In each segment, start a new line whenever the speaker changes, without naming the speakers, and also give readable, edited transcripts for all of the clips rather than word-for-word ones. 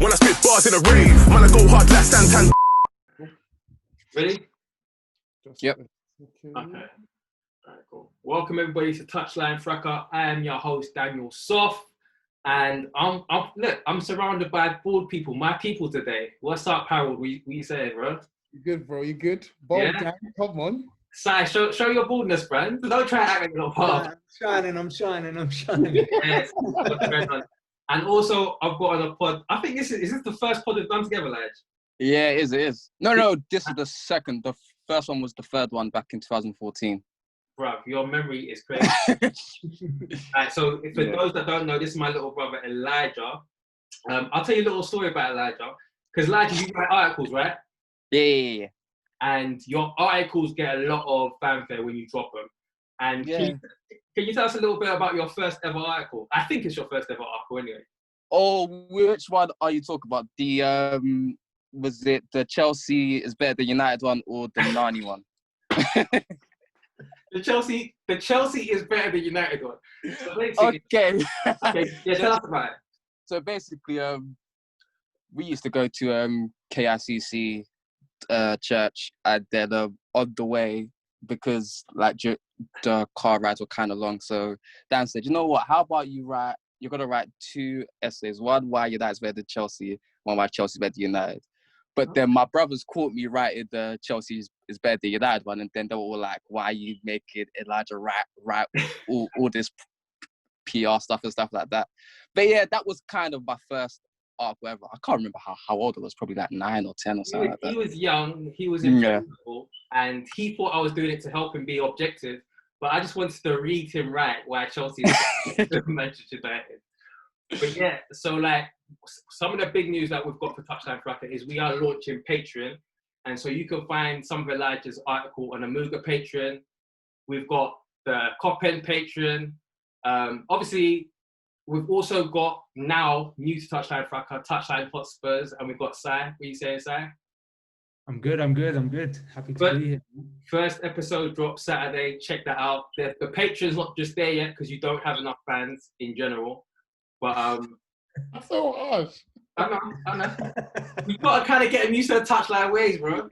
When I spit bars in a rave, man, I go hard like Santan.
Ready?
Yep.
Okay. Alright, cool. Welcome everybody to Touchline Fracas. I am your host Daniel Soft, and I'm surrounded by bored people. My people today. What's up, Harold? What you saying, bro?
You good, bro? You good? Bold,
Yeah?
gang. Come on.
Si, show your boldness, friend. Don't try to act like you're not part.
I'm shining.
Yes, what's going on? And also, I've got on a pod. I think is this the first pod we've done together, Lige?
Yeah, it is. No, this is the second. The first one was the third one back in 2014.
Bruv, your memory is crazy. Right, so for those that don't know, this is my little brother Elijah. I'll tell you a little story about Elijah. Because Elijah, you write articles, right?
Yeah.
And your articles get a lot of fanfare when you drop them. And can you tell us a little bit about your first ever article? I think it's your first ever article anyway.
Oh, which one are you talking about? The was it the Chelsea is better than United one or the Nani one?
The Chelsea is better than United one. So
Okay.
Yeah, tell us about it.
So basically, we used to go to KICC church, and then on the way, because like the car rides were kind of long, so Dan said, you know what, how about you're gonna write 2 essays, one why United's better than Chelsea, one why Chelsea's better than United. But then my brothers caught me writing the Chelsea is better than United one, and then they were all like, why are you making Elijah write all this PR stuff and stuff like that. But yeah, that was kind of my first article ever. I can't remember how old I was, probably like 9 or 10 or something like that.
He was young, he was in Liverpool, and he thought I was doing it to help him be objective, but I just wanted to read him right why Chelsea is Manchester United. But yeah, so like some of the big news that we've got for Touchline Fracas is we are launching Patreon, and so you can find some of Elijah's article on Amuga Patreon. We've got the Coppen Patreon. Obviously, we've also got now new to Touchline Fracas, Touchline Hotspurs, and we've got Si. What are you saying, Si?
I'm good. Happy to be here.
First episode drops Saturday. Check that out. The Patreon's not just there yet because you don't have enough fans in general. But
That's so harsh.
I know. We've got to kind of get them used to the Touchline ways, bro.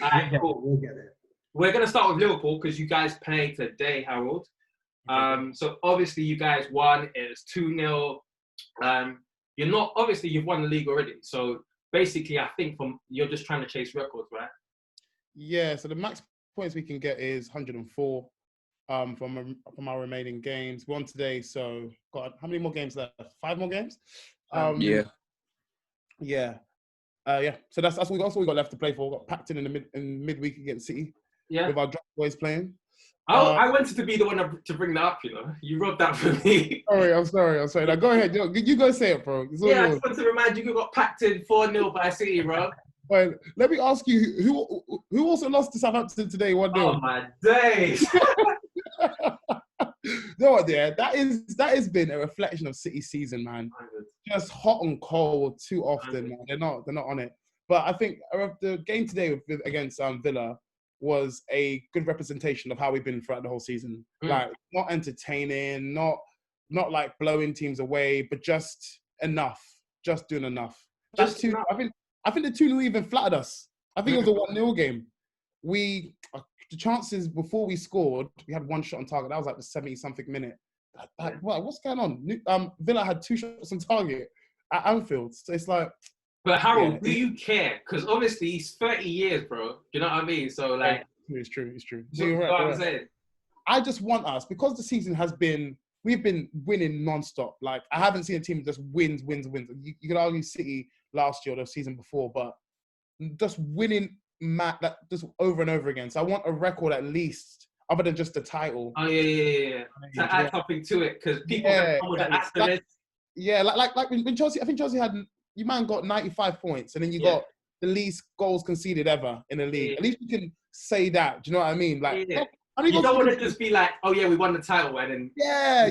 Alright, cool.
We'll get it.
We're gonna start with Liverpool because you guys play today, Harold. So obviously you guys won. It's 2-0. You've won the league already. So basically, I think you're just trying to chase records, right?
Yeah. So the max points we can get is 104 from our remaining games. We won today, so got how many more games left? 5 more games.
Yeah.
So that's all we got left to play for. We got packed in midweek against City.
Yeah.
With our drop boys playing.
I wanted to be the one to bring that up, you know. You rubbed that for me.
I'm sorry. Now go ahead. You go say it, bro.
I just want to remind you got packed in 4-0 by City, bro.
Well, let me ask you, who also lost to Southampton today 1-0?
Oh, my days.
You know what, yeah? That has been a reflection of City's season, man. Just hot and cold too often, man. They're not on it. But I think the game today against Villa was a good representation of how we've been throughout the whole season. Like, not entertaining, not like blowing teams away, but just enough, just doing enough. I think the 2-0 even flattered us. I think it was a 1-0 game. The chances before we scored, we had 1 shot on target. That was like the 70-something minute. What's going on? Villa had 2 shots on target at Anfield. So it's like...
But Harold, do you care? Because obviously he's 30 years, bro. Do you know what I mean? So like...
It's true.
So you're right, what I'm saying?
I just want us, because the season we've been winning non-stop. Like, I haven't seen a team that just wins. You could argue City last year or the season before, but just winning just over and over again. So I want a record at least, other than just the title.
Oh, yeah. To add something to it, because people come with the asterisks.
Like when Chelsea, I think Chelsea had, you man got 95 points, and then you got the least goals conceded ever in the league. At least you can say that. Do you know what I mean? Like,
you don't want to just be like, oh yeah, we won the title, and then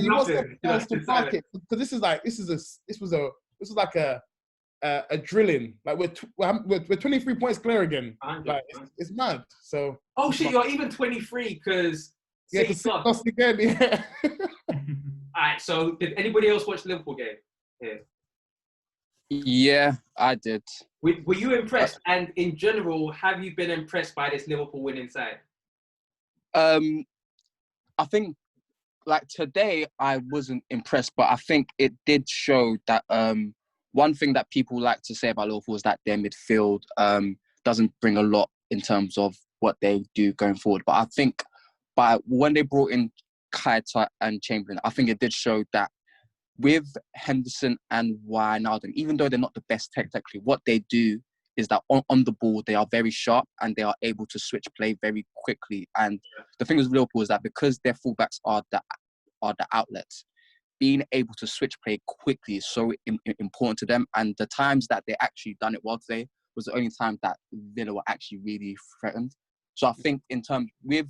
you want to back it, because this was like a drilling. Like we're 23 points clear again. Like it's mad. So
oh shit, you're even 23 because
lost again. Yeah.
All right. So did anybody else watch the Liverpool game? Yeah.
Yeah, I did.
Were you impressed? And in general, have you been impressed by this Liverpool winning side?
Um, I think like today I wasn't impressed, but I think it did show that one thing that people like to say about Liverpool is that their midfield doesn't bring a lot in terms of what they do going forward. But I think when they brought in Keita and Chamberlain, I think it did show that with Henderson and Wijnaldum, even though they're not the best technically, what they do is that on the ball, they are very sharp and they are able to switch play very quickly. And the thing with Liverpool is that because their fullbacks are the outlets, being able to switch play quickly is so important to them. And the times that they actually done it well today was the only time that Villa were actually really threatened. So I think in terms with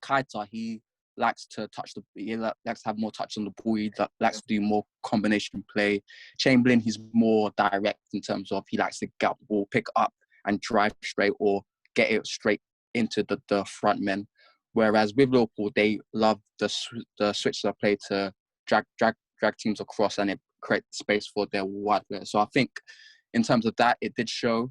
Keita, he likes to likes to have more touch on the ball. He likes to do more combination play. Chamberlain, he's more direct in terms of he likes to get the ball, pick up and drive straight or get it straight into the front men. Whereas with Liverpool, they love the switch of play to drag teams across and it creates space for their wide players. So I think in terms of that, it did show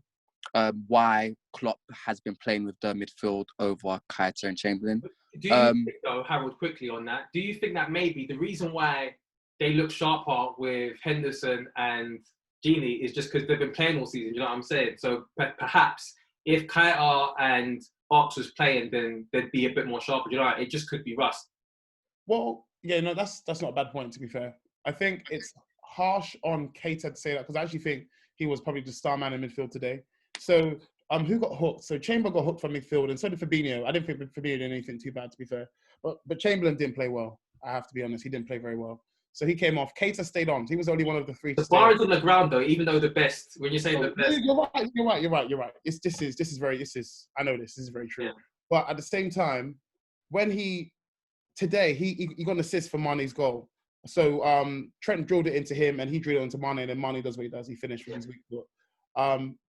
why Klopp has been playing with the midfield over Keita and Chamberlain.
Do you think, though, Harold, quickly on that, do you think that maybe the reason why they look sharper with Henderson and Gini is just because they've been playing all season, you know what I'm saying? So perhaps if Keita and Ox was playing, then they'd be a bit more sharper, you know, it just could be rust.
Well, yeah, no, that's not a bad point, to be fair. I think it's harsh on Keita to say that because I actually think he was probably the star man in midfield today. So who got hooked? So Chamber got hooked from midfield, and so did Fabinho. I didn't think Fabinho did anything too bad, to be fair. But Chamberlain didn't play well. I have to be honest. He didn't play very well. So he came off. Keita stayed on. He was only one of the three.
The bar is on the ground, though. Even though the best, when you're saying the best,
you're right. This is very. I know this is very true. Yeah. But at the same time, when he got an assist for Mane's goal. So Trent drilled it into him, and he drilled it into Mane, and then Mane does what he does. He finished with his weak foot.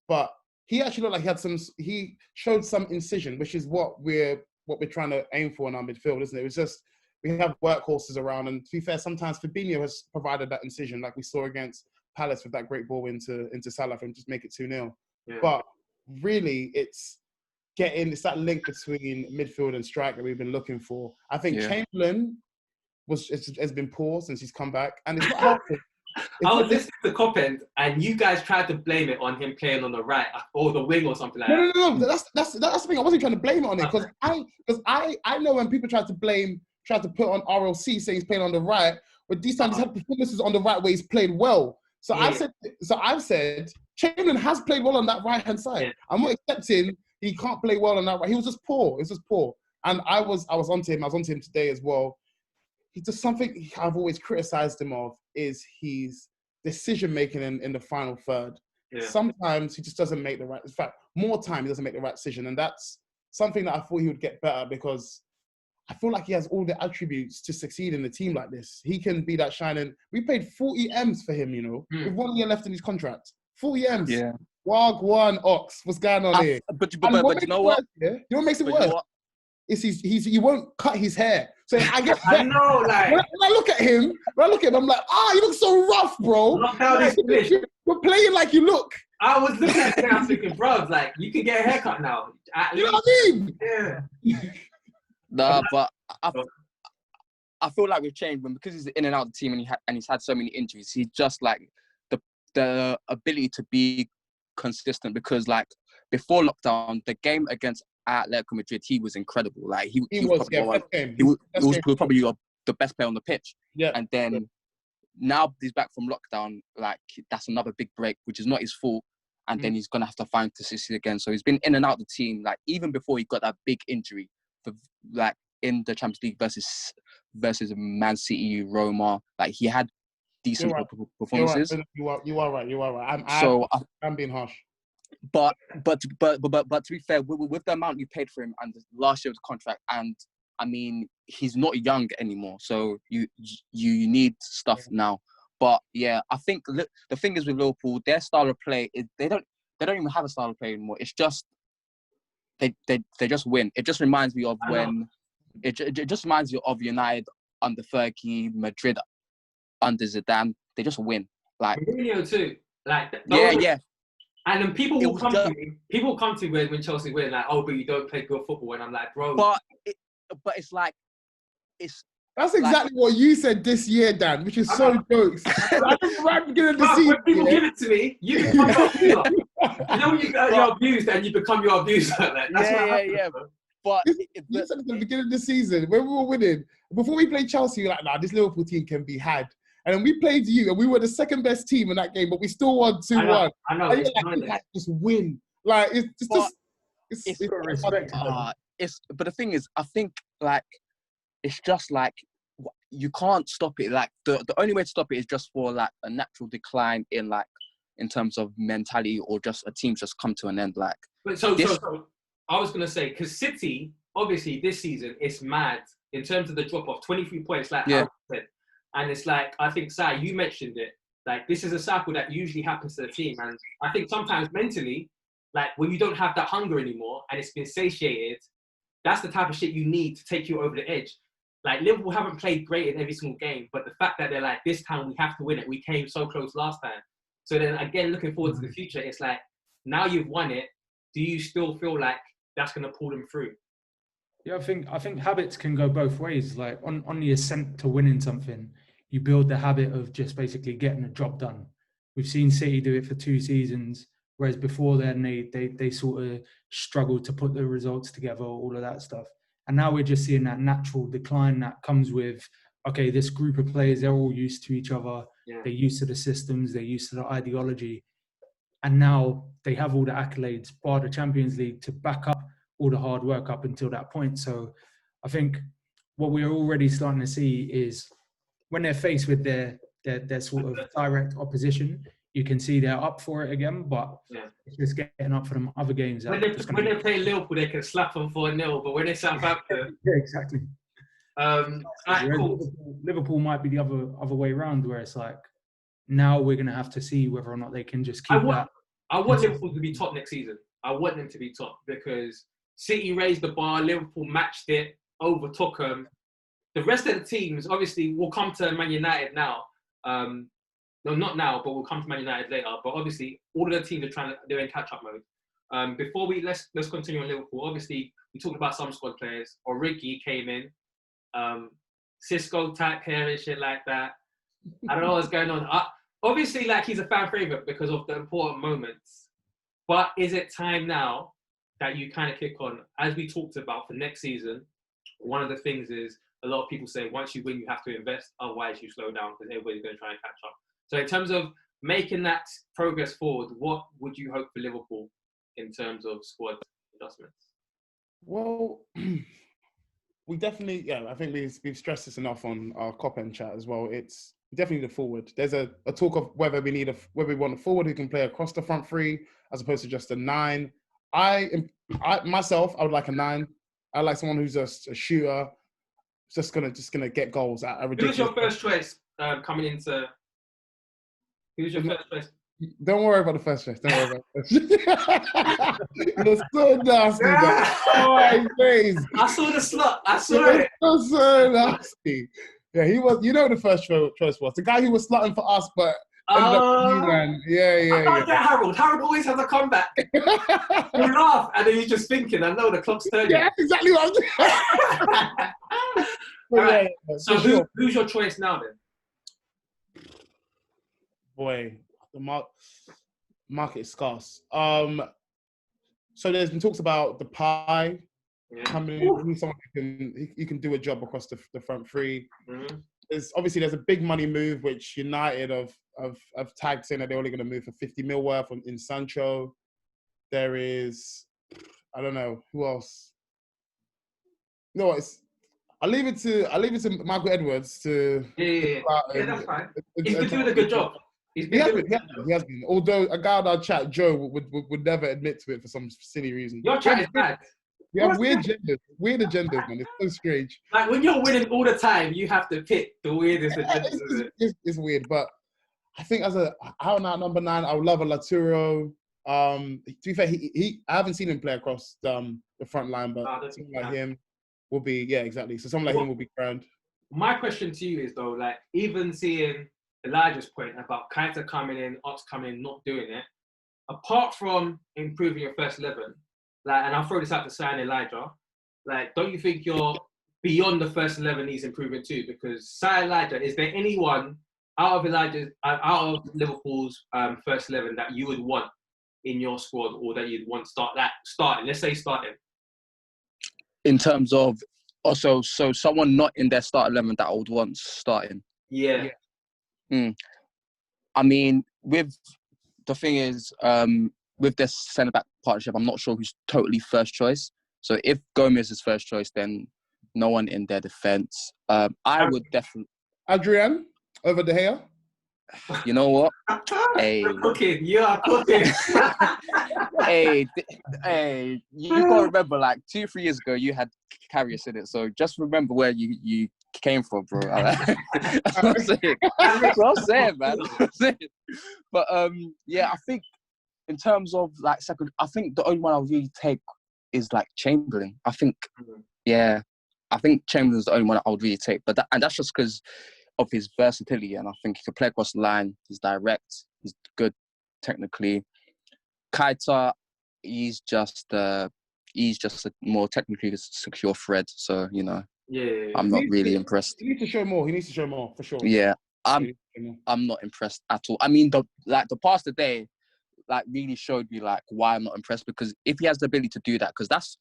But he actually looked like he showed some incision, which is what we're trying to aim for in our midfield, isn't it? It was just we have workhorses around, and to be fair, sometimes Fabinho has provided that incision, like we saw against Palace with that great ball into Salah and just make it 2-0. Yeah. But really, it's that link between midfield and strike that we've been looking for. I think Chamberlain has been poor since he's come back, and it's not helpful.
I was listening to Coppend, and you guys tried to blame it on him playing on the right or the wing or something like that.
No. That's the thing. I wasn't trying to blame it on it because I know when people try to put on RLC saying he's playing on the right, but these times he's had performances on the right where he's played well. So I've said Chamberlain has played well on that right hand side. Yeah. I'm not accepting he can't play well on that right. He was just poor. It was just poor. And I was onto him. I was onto him today as well. He's just something I've always criticised him of is his decision-making in the final third. Yeah. Sometimes he just doesn't make the right... In fact, more time he doesn't make the right decision. And that's something that I thought he would get better because I feel like he has all the attributes to succeed in a team like this. He can be that shining... We paid 40 M's for him, you know, with 1 year left in his contract. 40 M's. Yeah. Wagwan Ox. What's going on here?
But you know what?
You know what makes it worse? He won't cut his hair. So I get
I know, like
when I look at him, I'm like, you look so rough, bro. We're playing like you look.
I was looking at him, I was thinking, bro, like you can get a haircut now.
You know what I mean?
Yeah.
Nah, but I feel like we've changed him because he's in and out of the team and he's had so many injuries. He's just like the ability to be consistent because like before lockdown, the game against Atletico Madrid, he was incredible. Like he was probably the best player on the pitch. Yeah. And then now he's back from lockdown. Like that's another big break, which is not his fault. And then he's gonna have to find consistency again. So he's been in and out of the team. Like even before he got that big injury, for like in the Champions League versus Man City, Roma. Like he had decent performances.
You are right. I'm being harsh.
But to be fair, with the amount you paid for him and last year's contract, and I mean he's not young anymore, so you need stuff now. But yeah, I think the thing is with Liverpool, their style of play is they don't even have a style of play anymore. It's just they just win. It just reminds me of when it just reminds me of United under Fergie, Madrid under Zidane. They just win. Like
Mourinho too. Like,
Yeah.
And then people
It
will
was
come
just,
to me. People will come to me when Chelsea win, like, oh, but you don't play good football. And I'm like, bro.
but it's like it's
That's
like
exactly what you said this year, Dan, which is
I
so
know.
jokes. I remember right at the beginning of the
Bro,
season.
when people give it to me, you become your abuser. You know when you're abused and you become your abuser? Like, that's what happens.
yeah. But
You said at the beginning of the season, when we were winning, before we played Chelsea, you're like, nah, this Liverpool team can be had. And then we played you, and we were the second best team in that game, but we still won 2-1.
I know.
And you're like, you guys just win. Like, it's just...
It's
got respect.
but the thing is, I think like it's just like you can't stop it. Like the only way to stop it is just for like a natural decline in terms of mentality, or just a team just come to an end. Like,
But so I was gonna say, because City, obviously this season it's mad in terms of the drop off, 23 points, like I said, and it's like I think Sai, you mentioned it. Like this is a cycle that usually happens to the team, and I think sometimes mentally, like when you don't have that hunger anymore and it's been satiated, that's the type of shit you need to take you over the edge. Like Liverpool haven't played great in every single game, but the fact that they're like, this time we have to win it. We came so close last time. So then again, looking forward to the future, it's like, now you've won it, do you still feel like that's going to pull them through?
Yeah, I think habits can go both ways. Like on the ascent to winning something, you build the habit of just basically getting the job done. We've seen City do it for 2 seasons, whereas before then they sort of struggled to put the results together, all of that stuff. And now we're just seeing that natural decline that comes with, okay, this group of players, they're all used to each other.
Yeah.
They're used to the systems, they're used to the ideology. And now they have all the accolades, bar the Champions League, to back up all the hard work up until that point. So I think what we're already starting to see is when they're faced with their sort of direct opposition, you can see they're up for it again, but it's just getting up for them other games.
When they play Liverpool, they can slap them 4-0, but when they Southampton...
Yeah, exactly.
Cool.
Liverpool might be the other way around, where it's like, now we're going to have to see whether or not they can just keep that.
I want Liverpool to be top next season. I want them to be top because City raised the bar, Liverpool matched it, overtook them. The rest of the teams, obviously, will come to Man United now. No, not now, but we'll come to Man United later. But obviously, all of the teams they're in catch-up mode. Before let's continue on Liverpool. Obviously, we talked about some squad players. Origi came in, Cisco type hair and shit like that. I don't know what's going on. Obviously, like he's a fan favorite because of the important moments. But is it time now that you kind of kick on, as we talked about for next season? One of the things is a lot of people say once you win, you have to invest. Otherwise, you slow down because everybody's going to try and catch up. So in terms of making that progress forward, what would you hope for Liverpool in terms of squad adjustments?
Well, we definitely, I think we've stressed this enough on our Cop-End chat as well. It's definitely the forward. There's a talk of whether we want a forward who can play across the front three as opposed to just a 9. I myself, I would like a 9. I like someone who's just a shooter, just gonna get goals at a ridiculous.
Who's your first choice coming into? Who's your first choice?
Don't worry about the first choice. Don't worry about the first choice. You're so nasty. Oh my face.
I saw the slot. I saw it.
So nasty. Yeah, he was. You know, the first choice was the guy who was slotting for us, but ended up you, man. Yeah.
I can't get Harold. Harold always has a comeback. You laugh, and then you're just thinking, I know the clock's turning.
Yeah, that's exactly what I'm doing.
All right. So who's your choice now then?
Boy, the market is scarce. So there's been talks about the pie coming in. He's someone who can do a job across the front three. Mm-hmm. There's a big money move which United have tagged saying that they're only going to move for 50 mil worth in Sancho. There is, I don't know who else. No, I'll leave it to Michael Edwards to.
Yeah, that's fine. He's been doing a good job. He
has been. Although a guy on our chat, Joe, would never admit to it for some silly reason.
Your chat is bad.
We have weird agendas, man. It's so strange.
Like when you're winning all the time, you have to pick the weirdest agendas.
It's weird, but I think as number 9, I would love a Laturo. To be fair, I haven't seen him play across the front line, but something like him will be exactly. So someone like him will be grand.
My question to you is though, like even seeing Elijah's point about Keita coming in, Ox coming in, not doing it. Apart from improving your first 11, like, and I'll throw this out to Sai and Elijah, like, don't you think you're beyond the first 11 needs improvement too? Because Sai, Elijah, is there anyone out of Liverpool's first 11 that you would want in your squad, or that you'd want starting? Let's say starting.
In terms of also, so someone not in their start 11 that I would want starting.
Yeah.
I mean, with the thing is, with this centre-back partnership, I'm not sure who's totally first choice. So if Gomez is first choice, then no one in their defence. I would definitely...
Adrian, over De Gea?
You know what? Hey.
You're cooking. You are cooking.
hey, you gotta remember, like 2-3 years ago, you had Karius in it. So just remember where you came from, bro. That's what I'm saying. That's what I'm saying, man. That's what I'm saying. But yeah, I think in terms of like second, I think the only one I'll really take is like Chamberlain. I think, yeah, I think Chamberlain's the only one I would really take. But that's just because of his versatility, and I think he can play across the line. He's direct. He's good technically. Keita, he's just a more technically secure thread. So I'm not really impressed.
He needs to show more. He needs to show more for sure.
Yeah, I'm not impressed at all. I mean, the past today, like really showed me like why I'm not impressed, because if he has the ability to do that, because that's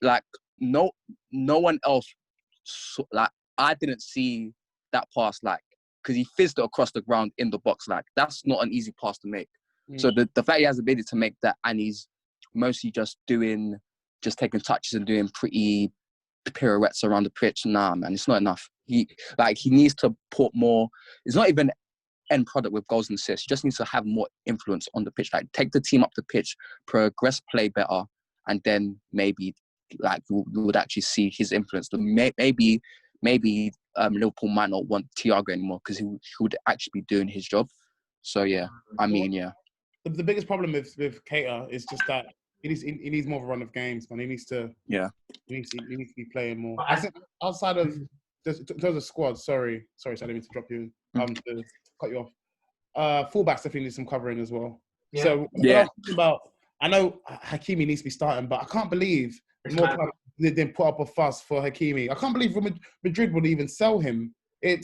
like no one else. Like I didn't see that pass, like, because he fizzed it across the ground in the box. Like that's not an easy pass to make. So the fact he has the ability to make that, and he's mostly just taking touches and doing pretty pirouettes around the pitch. Nah, man, it's not enough. He needs to put more. It's not even end product with goals and assists. He just needs to have more influence on the pitch. Like take the team up the pitch, progress play better, and then maybe like we would actually see his influence. Maybe Liverpool might not want Thiago anymore because he would actually be doing his job. So yeah, I mean, yeah.
The biggest problem with Keita is just that he needs more of a run of games, man. He needs to be playing more. I think outside of in terms of squad, sorry, I didn't mean to drop you to cut you off. Fullbacks definitely need some covering as well.
Yeah.
So yeah, I know Hakimi needs to be starting, but I can't believe more time they didn't put up a fuss for Hakimi. I can't believe Madrid would even sell him. I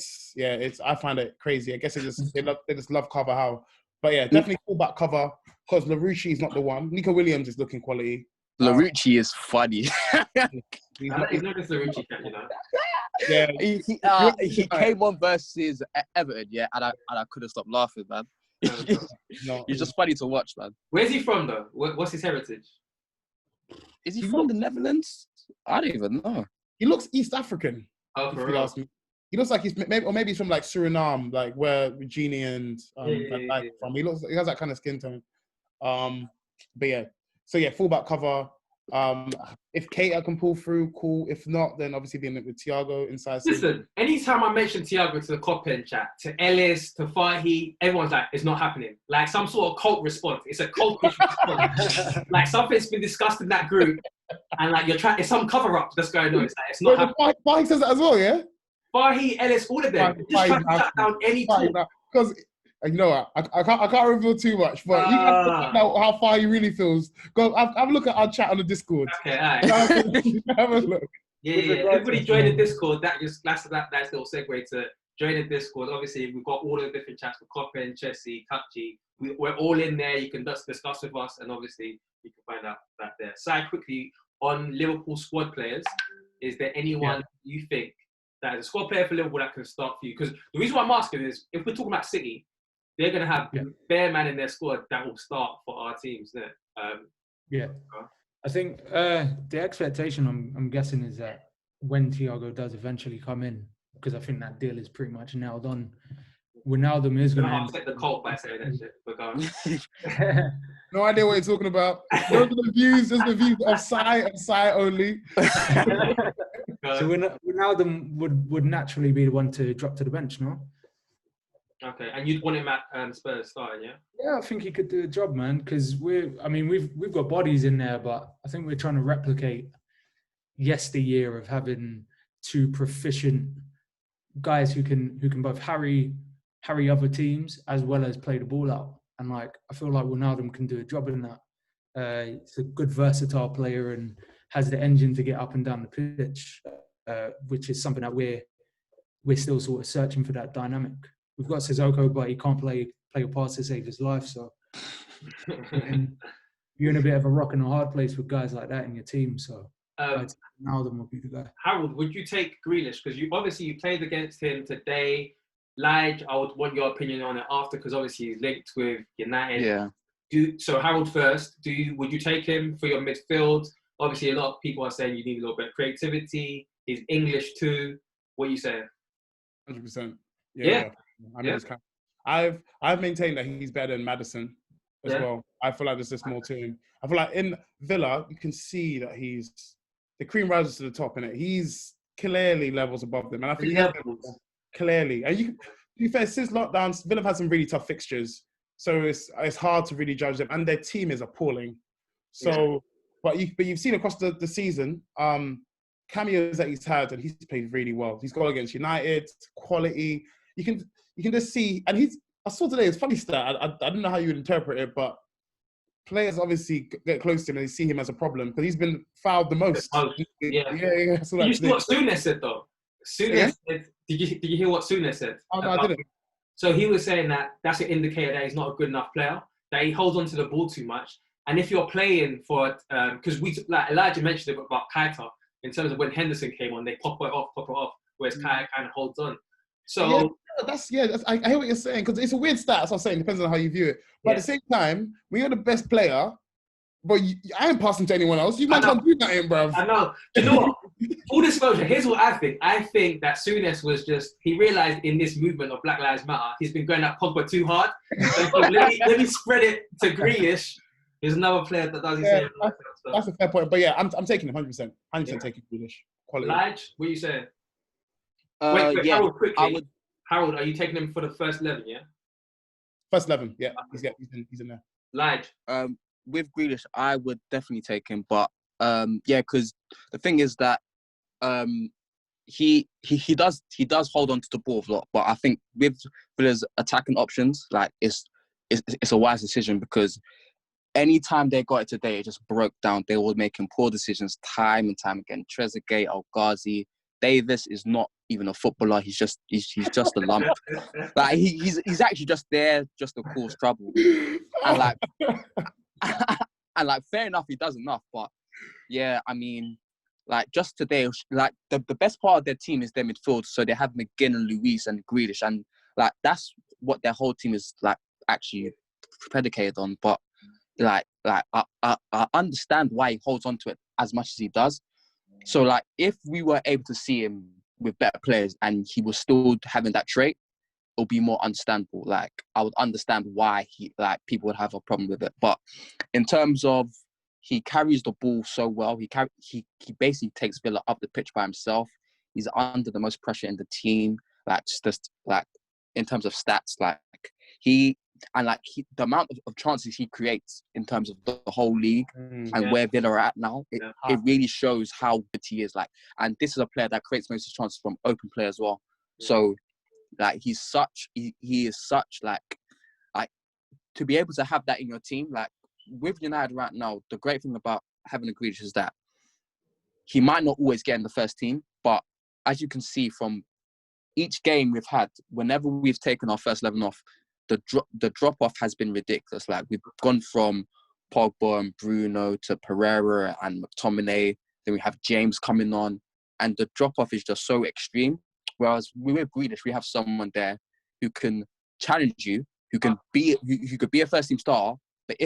find it crazy. I guess they just love Carvajal. But yeah, definitely fullback cover, because Larouci is not the one. Nico Williams is looking quality.
Larouci is funny.
He's not just Larouci, you know.
Yeah,
he came on versus Everton, yeah, and I couldn't stop laughing, man. He's just funny to watch, man.
Where's he from, though? What's his heritage?
Is he from the Netherlands? I don't even know.
He looks East African.
Oh, for real?
He looks like maybe he's from like Suriname, like where Genie and from. He has that kind of skin tone. But yeah, so yeah, fullback cover. If Keita can pull through, cool. If not, then obviously being with Thiago inside.
Listen, anytime I mention Thiago to the Coppen chat, to Ellis, to Fahy, everyone's like, it's not happening. Like some sort of cult response. It's a cultish response. Like something's been discussed in that group, and like it's some cover up that's going on. It's not happening.
Fahy says that as well, yeah.
Fahy, Ellis, all of them. Just trying to shut down any talk.
Because you know what, I can't reveal too much, but you can find out how far he really feels. Go have a look at our chat on the Discord.
Okay, all right.
Have a look.
Yeah. Everybody join the Discord. That's little segue to join the Discord. Obviously, we've got all the different chats with Coppen, Chelsea, Touchy. We're all in there. You can just discuss with us, and obviously you can find out that there. Side quickly on Liverpool squad players. Is there anyone you think that is a squad player for Liverpool that can start for you? Because the reason why I'm asking is, if we're talking about City, they're going to have bare man in their squad that will start for our teams.
I think the expectation, I'm guessing, is that when Thiago does eventually come in, because I think that deal is pretty much nailed on, Wijnaldum is going to
upset the cult by saying that shit. But go on.
No idea what you're talking about. Those are the views of Sai and Sai only.
So Wijnaldum would naturally be the one to drop to the bench, no?
Okay, and you'd want him at Spurs starting, yeah?
Yeah, I think he could do the job, man. Because we've got bodies in there, but I think we're trying to replicate yesteryear of having two proficient guys who can both harry harry other teams as well as play the ball out. And like I feel like Wijnaldum can do a job in that. He's a good versatile player and has the engine to get up and down the pitch, which is something that we're still sort of searching for that dynamic. We've got Sissoko, but he can't play a pass to save his life. So you're in a bit of a rock and a hard place with guys like that in your team. So Wijnaldum will be the guy.
Harold, would you take Grealish? Because you played against him today. Lige, I would want your opinion on it after, because obviously he's linked with United.
Yeah.
So Harold first, would you take him for your midfield? Obviously, a lot of people are saying you need a little bit of creativity. He's English too. What are you saying?
100%.
Yeah.
I know I've maintained that he's better than Maddison as well. I feel like there's just more to him. I feel like in Villa, you can see that the cream rises to the top, innit? He's clearly levels above them. And I think clearly. And to be fair, since lockdowns, Villa have had some really tough fixtures. So it's hard to really judge them. And their team is appalling. So, but you've seen across the season, cameos that he's had, and he's played really well. He's gone against United, quality. You can just see, and I saw today, it's funny stat, I don't know how you would interpret it, but players obviously get close to him and they see him as a problem because he's been fouled the most. Yeah. So
did you see what Souness said though? Souness said, did you hear what Souness said?
Oh, no, I didn't.
So he was saying that that's an indicator that he's not a good enough player, that he holds on to the ball too much. And if you're playing for, because like Elijah mentioned it about Keita, in terms of when Henderson came on, they pop it off, whereas Keita kind of holds on. So
I hear what you're saying, because it's a weird stat, as I was saying, depends on how you view it. But at the same time, when you're the best player, but I ain't passing to anyone else. You might can't do nothing, bruv.
I know. Do you know what? Full disclosure, here's what I think. I think that Souness was he realised in this movement of Black Lives Matter, he's been going at Pogba too hard. So let me spread it to Grealish. There's another player that does the same.
That's a fair point. But yeah, I'm taking him 100%. 100% taking Grealish. Quality.
Lige, what are you saying? Wait, Harold, quickly. Harold, are you taking him for the first 11, yeah?
First 11, yeah. He's in there.
Lige.
With Grealish, I would definitely take him, but because the thing is that he does hold on to the ball a lot, but I think with Villa's attacking options, like it's a wise decision, because anytime they got it today, it just broke down. They were making poor decisions time and time again. Trezeguet, El Ghazi, Davis is not even a footballer. He's just a lump. Like he's actually just there just to cause trouble. And like fair enough, he does enough. But yeah, I mean, like just today, like the best part of their team is their midfield. So they have McGinn and Luis and Grealish, and like that's what their whole team is like actually predicated on. But like I understand why he holds on to it as much as he does. So like if we were able to see him with better players and he was still having that trait, it'll be more understandable. Like I would understand why people would have a problem with it. But in terms of he carries the ball so well, he basically takes Villa up the pitch by himself. He's under the most pressure in the team. Like just like in terms of stats, the amount of chances he creates in terms of the whole league and where Villa are at now, it really shows how good he is. Like, and this is a player that creates most of his chances from open play as well. So, like, he is such like to be able to have that in your team. Like with United right now, the great thing about having a Grealish is that he might not always get in the first team, but as you can see from each game we've had, whenever we've taken our first 11 off, the drop-off has been ridiculous. Like, we've gone from Pogba and Bruno to Pereira and McTominay. Then we have James coming on. And the drop-off is just so extreme. Whereas with Grealish, we have someone there who can challenge you, who could be a first-team star. But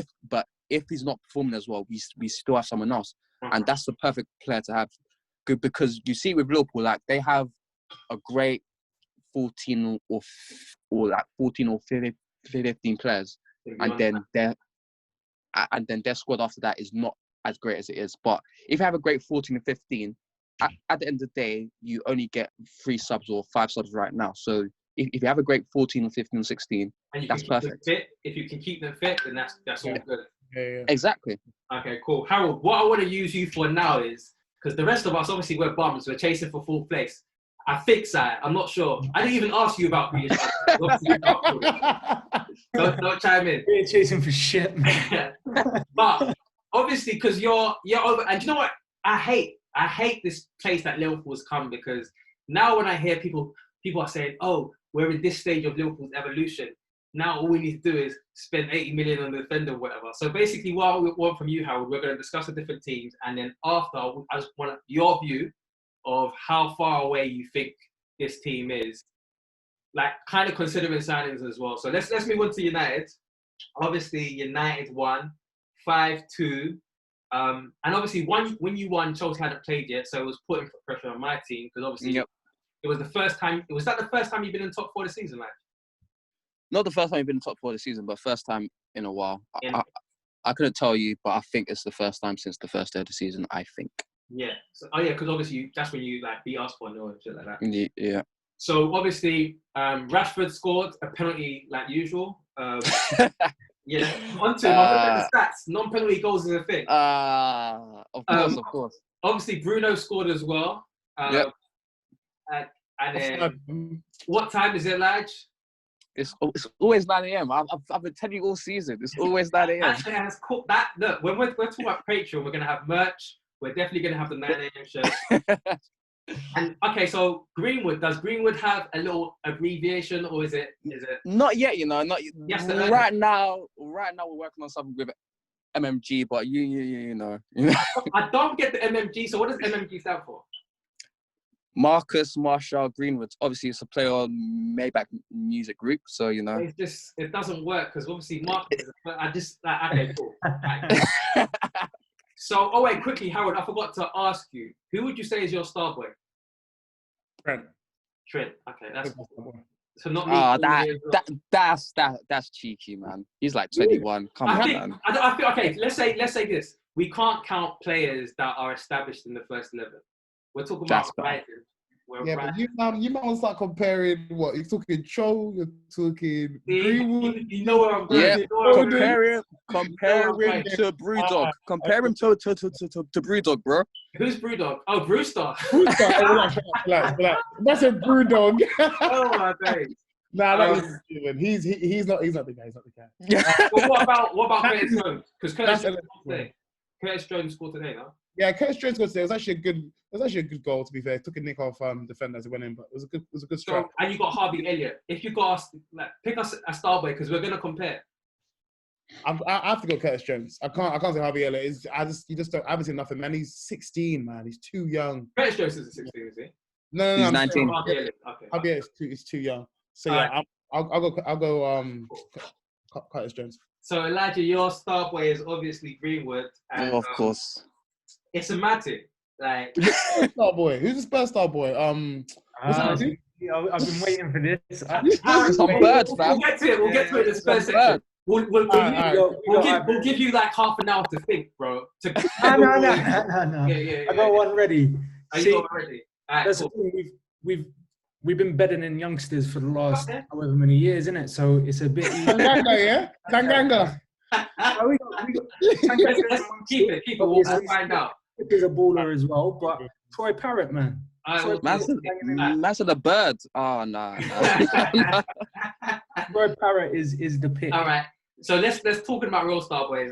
if he's not performing as well, we still have someone else. And that's the perfect player to have. Good, because you see with Liverpool, like, they have a great 14 or 15 players, and then their squad after that is not as great as it is. But if you have a great 14 and 15, at the end of the day, you only get 3 subs or 5 subs right now. So if you have a great 14 or 15 or 16, that's perfect.
If you can keep them fit, then that's all good.
Yeah.
Exactly.
Okay, cool. Harold, what I want to use you for now is, because the rest of us, obviously, we're bums. We're chasing for full place. I think so. I'm not sure. I didn't even ask you about Grealish. Obviously, you can't call it. Don't chime in.
We're chasing for shit, man.
But obviously, because you're over, and you know what? I hate this place that Liverpool's come, because now when I hear people are saying, "Oh, we're in this stage of Liverpool's evolution. Now all we need to do is spend 80 million on the defender or whatever." So basically, what we want from you, Harold, we're going to discuss the different teams, and then after, I just want your view of how far away you think this team is, like kind of considering signings as well. So let's move on to United. Obviously, United won 5-2. And obviously, when you won, Chelsea hadn't played yet, so it was putting pressure on my team, because obviously it was the first time. Was that the first time you've been in top 4 this season, like?
Not the first time you've been in top 4 this season, but first time in a while. I couldn't tell you, but I think it's the first time since the first day of the season, I think.
Yeah. So, because obviously that's when you like beat us 4-0 and shit like that.
Yeah.
So obviously, Rashford scored a penalty like usual. Yeah. Onto the stats. Non-penalty goals is a thing.
Of course.
Obviously, Bruno scored as well.
Yep.
And then, what time is it, Laj?
It's always 9 a.m. I've been telling you all season. It's always 9 a.m.
Actually, has caught that. Look, when we're talking about Patreon, we're gonna have merch. We're definitely gonna have the 9 a.m. shirt. And okay, so Greenwood, does Greenwood have a little abbreviation, or is it?
Not yet, not
yes,
right now. Right now, we're working on something with MMG, but you know.
I don't get the MMG. So what does MMG stand for?
Marcus Marshall Greenwood. Obviously, it's a play on Maybach Music Group, so you know.
It doesn't work, because obviously Marcus. Okay, cool. Right. So, quickly, Harold, I forgot to ask you, who would you say is your star boy?
Trent.
Okay, that's cool. So not me.
That's cheeky, man. He's like 21. Come on, man.
I feel, okay, let's say this. We can't count players that are established in the first 11. We're talking about Brighton.
But you might start comparing what? You're talking Cho, you're talking Greenwood.
You know where I'm going.
Yeah, compare him to Brewdog. Compare him to Brewdog, bro.
Who's Brewdog? Oh, Brewster.
Relax. That's a Brewdog.
Oh my days.
Nah, that was Steven. He's not the guy. He's not the guy.
Yeah.
Well, what about Curtis Jones? Because Curtis Jones scored today, no?
Yeah, Curtis Jones scored today. It was actually a good goal, to be fair. It took a nick off defenders, it went in, but it was a good strike.
So, and you got Harvey Elliott. If you got us, pick us a star boy, because we're gonna compare.
I have to go Curtis Jones. I can't say Harvey Elliott. I haven't seen nothing, man. He's 16, man. He's too young.
Curtis Jones is 16, is he?
No, he's 19.
Harvey Elliott. Okay.
Harvey Elliott is too young. So yeah, I'll go Curtis Jones.
So Elijah, your star boy is obviously Greenwood. And,
of course.
It's a matic. Like
star boy. Who's the Spurs star boy? What's that name?
I've been waiting for this.
Some birds, fam.
We'll get to it in the Spurs section. We'll give you like half an hour to think, bro.
No.
Yeah.
I got one ready.
Are you got ready?
That's the thing. We've been bedding in youngsters for the last however many years, isn't it? So it's a bit.
Tanganga, yeah. Tanganga.
Let's keep it. We'll find out.
He's a baller as well, but Troy Parrott, man.
Master the bird. Oh no.
Troy Parrott is the pick.
All right. So let's talk about real star boys.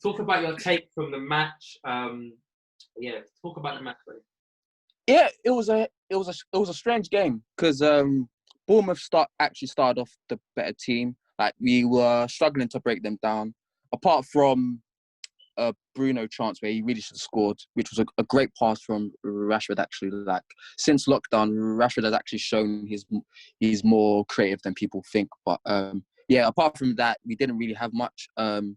Talk about your take from the match. Talk about the match, please.
Yeah, it was a strange game, because Bournemouth actually started off the better team. Like, we were struggling to break them down. Apart from a Bruno chance where he really should have scored, which was a great pass from Rashford, actually. Like, since lockdown, Rashford has actually shown he's more creative than people think. But apart from that, we didn't really have much. The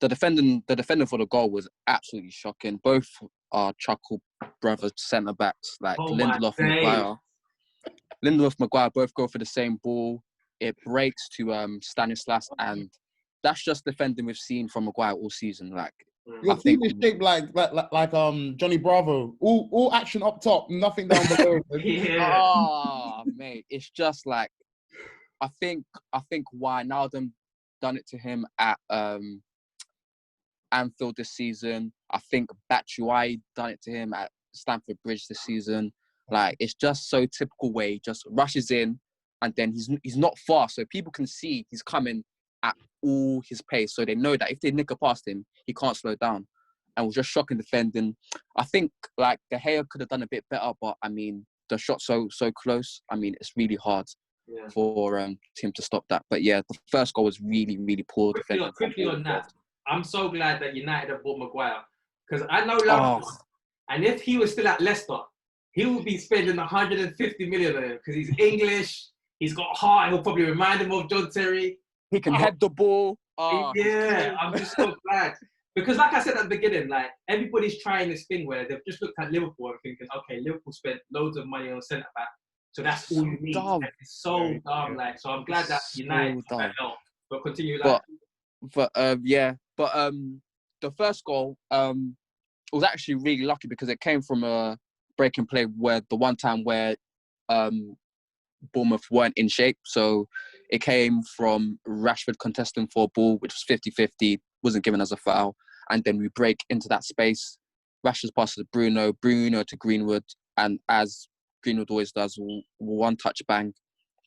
defender for the goal was absolutely shocking. Both are Chuckle brother centre backs, like Lindelof and Maguire. Lindelof and Maguire both go for the same ball. It breaks to Stanislas, and that's just defending we've seen from Maguire all season. Like,
your team is shaped like Johnny Bravo. All action up top, nothing down below.
Oh, mate, it's just like I think Wijnaldum done it to him at Anfield this season. I think Batshuayi done it to him at Stamford Bridge this season. Like, it's just so typical way. He just rushes in, and then he's not fast, so people can see he's coming at all his pace. So they know that if they nick past him, he can't slow down. And was just shocking defending. I think like De Gea could have done a bit better, but I mean the shot's so close. I mean it's really hard for him to stop that. But yeah, the first goal was really poor defending.
Quickly on that, I'm so glad that United have bought Maguire, because I know Lampard, and if he was still at Leicester, he would be spending 150 million on him because he's English, he's got heart. He'll probably remind him of John Terry.
He can head the ball.
Yeah, I'm just so glad. Because like I said at the beginning, like everybody's trying this thing where they've just looked at Liverpool and thinking, okay, Liverpool spent loads of money on centre back, so that's all you need. It's so dumb. Like, so I'm glad that United help. But continue. Like,
but the first goal was actually really lucky because it came from a breaking play where the one time where Bournemouth weren't in shape. So it came from Rashford contesting for a ball, which was 50-50, wasn't given as a foul. And then we break into that space. Rashford passes to Bruno to Greenwood. And as Greenwood always does, one touch bang,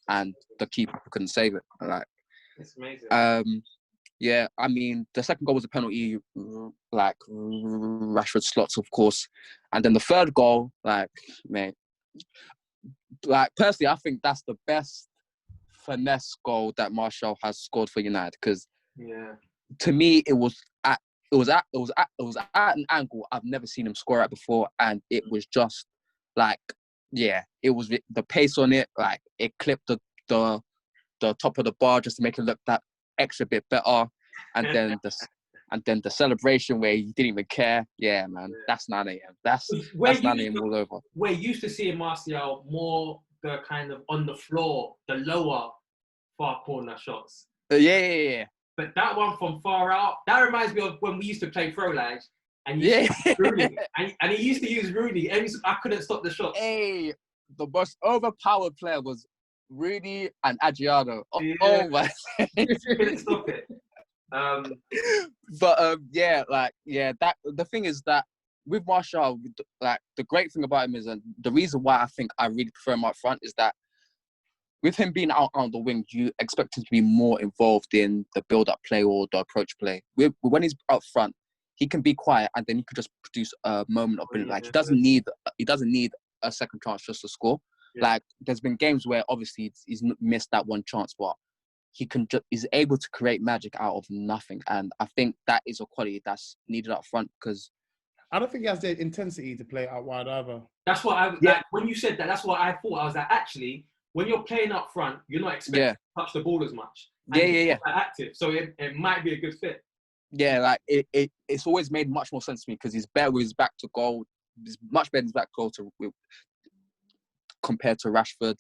and the keeper couldn't save it. Like,
it's amazing.
Yeah, I mean, the second goal was a penalty, like Rashford slots, of course. And then the third goal, like, mate, like, personally, I think that's the best finesse goal that Martial has scored for United, because to me, it was at an angle I've never seen him score at before, and it was just like, it was the pace on it, like it clipped the top of the bar just to make it look that extra bit better, and then the celebration where he didn't even care. Yeah, man, that's 9 a.m. That's 9 a.m. all over.
We're used to seeing Martial more the kind of on the floor, the lower far corner shots.
Yeah.
But that one from far out, that reminds me of when we used to play Pro Live, and Rooney, and he used to use Rooney. I couldn't stop the shots.
Hey, the most overpowered player was Rooney and Adriano. Oh my!
Couldn't stop it.
But that the thing is that with Martial, like the great thing about him is, and the reason why I think I really prefer him up front is that with him being out on the wing, you expect him to be more involved in the build-up play or the approach play. When he's up front, he can be quiet and then he could just produce a moment of brilliance. Like he doesn't need a second chance just to score. Yeah. Like there's been games where obviously he's missed that one chance, but he's able to create magic out of nothing, and I think that is a quality that's needed up front, because
I don't think he has the intensity to play out wide either.
That's what like, when you said that, that's what I thought. I was like, actually, when you're playing up front, you're not expected to touch the ball as much.
And
active, so it might be a good fit.
Yeah, like it's always made much more sense to me because he's better with his back to goal. He's much better with his back to goal compared to Rashford.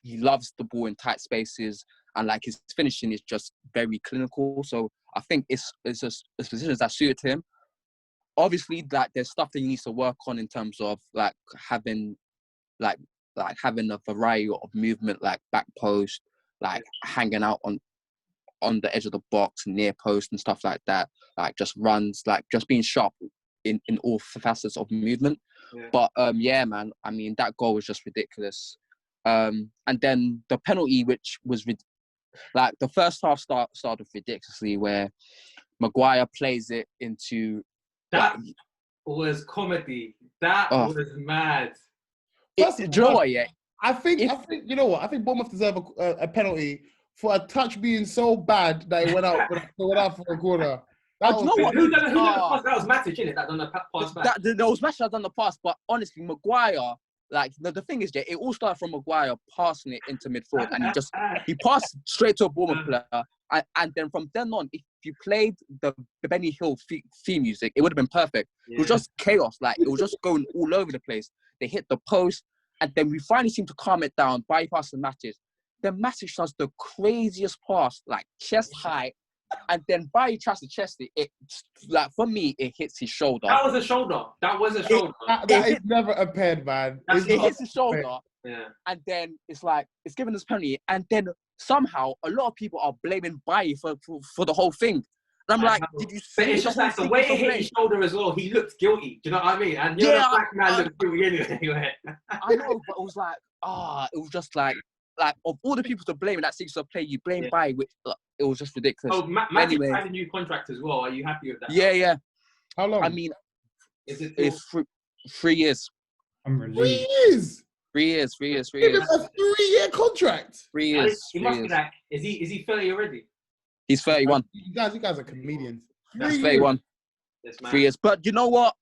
He loves the ball in tight spaces, and like his finishing is just very clinical. So I think it's positions that suited him. Obviously, like there's stuff that he needs to work on in terms of like having a variety of movement, like back post, like hanging out on the edge of the box, near post and stuff like that. Like just runs, like just being sharp in all facets of movement. Yeah. But man, I mean that goal was just ridiculous. And then the penalty, which was like the first half started ridiculously, where Maguire plays it into.
That was comedy. That was mad.
Do you know what? Yeah, I think you know what? I think Bournemouth deserve a penalty for a touch being so bad that it went out for a corner.
Who done the pass? That was Matic, innit? That done the pass back.
There was Matic that done the pass, but honestly, Maguire, like the thing is, it all started from Maguire passing it into midfield, and he passed straight to a Bournemouth player, and then from then on, if you played the Benny Hill theme music, it would have been perfect. Yeah. It was just chaos, like it was just going all over the place. They hit the post, and then we finally seemed to calm it down, bypassing Matic. Then Matic does the craziest pass, like chest high, and then Bailly tries to chest it. Like for me, it hits his shoulder.
That was a shoulder.
That is never a pen, man.
It hits his shoulder. Yeah. And then it's like it's given us penalty, and then somehow a lot of people are blaming Bailly for the whole thing. And And I'm
I
like,
know.
did you
But
see
it's
the
just
whole
like the way
sequence
it
of
hit
play?
his shoulder as well. He looked guilty. Do you know what I mean? And you're
Yeah,
the black man looks guilty anyway.
I know, but it was like, it was just like of all the people to blame in that sequence of play, you blame Baye, which it was just ridiculous.
Oh, Matic
Anyway,
signed a new contract as well. Are you happy with that?
yeah.
How long?
I mean,
Is it till...
it's 3 years.
I'm
3
relieved.
years.
3 years. 3 years. 3
Give
years.
him a 3-year contract.
3 years.
He
3
must be
years.
like, is he 30 already?
He's 31.
You guys are comedians.
That's
3
He's
years.
31.
Yes,
3 years. But you know what?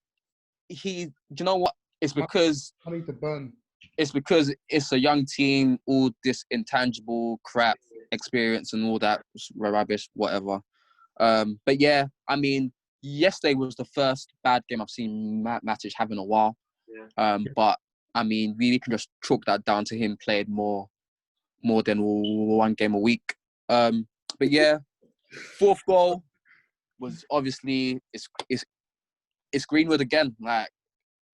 It's because
I need to burn.
it's a young team, all this intangible crap, experience and all that rubbish, whatever. But yeah, I mean, yesterday was the first bad game I've seen Matic have in a while.
Yeah.
But I mean, we can just chalk that down to him playing more than one game a week. But yeah, fourth goal was obviously it's Greenwood again. Like,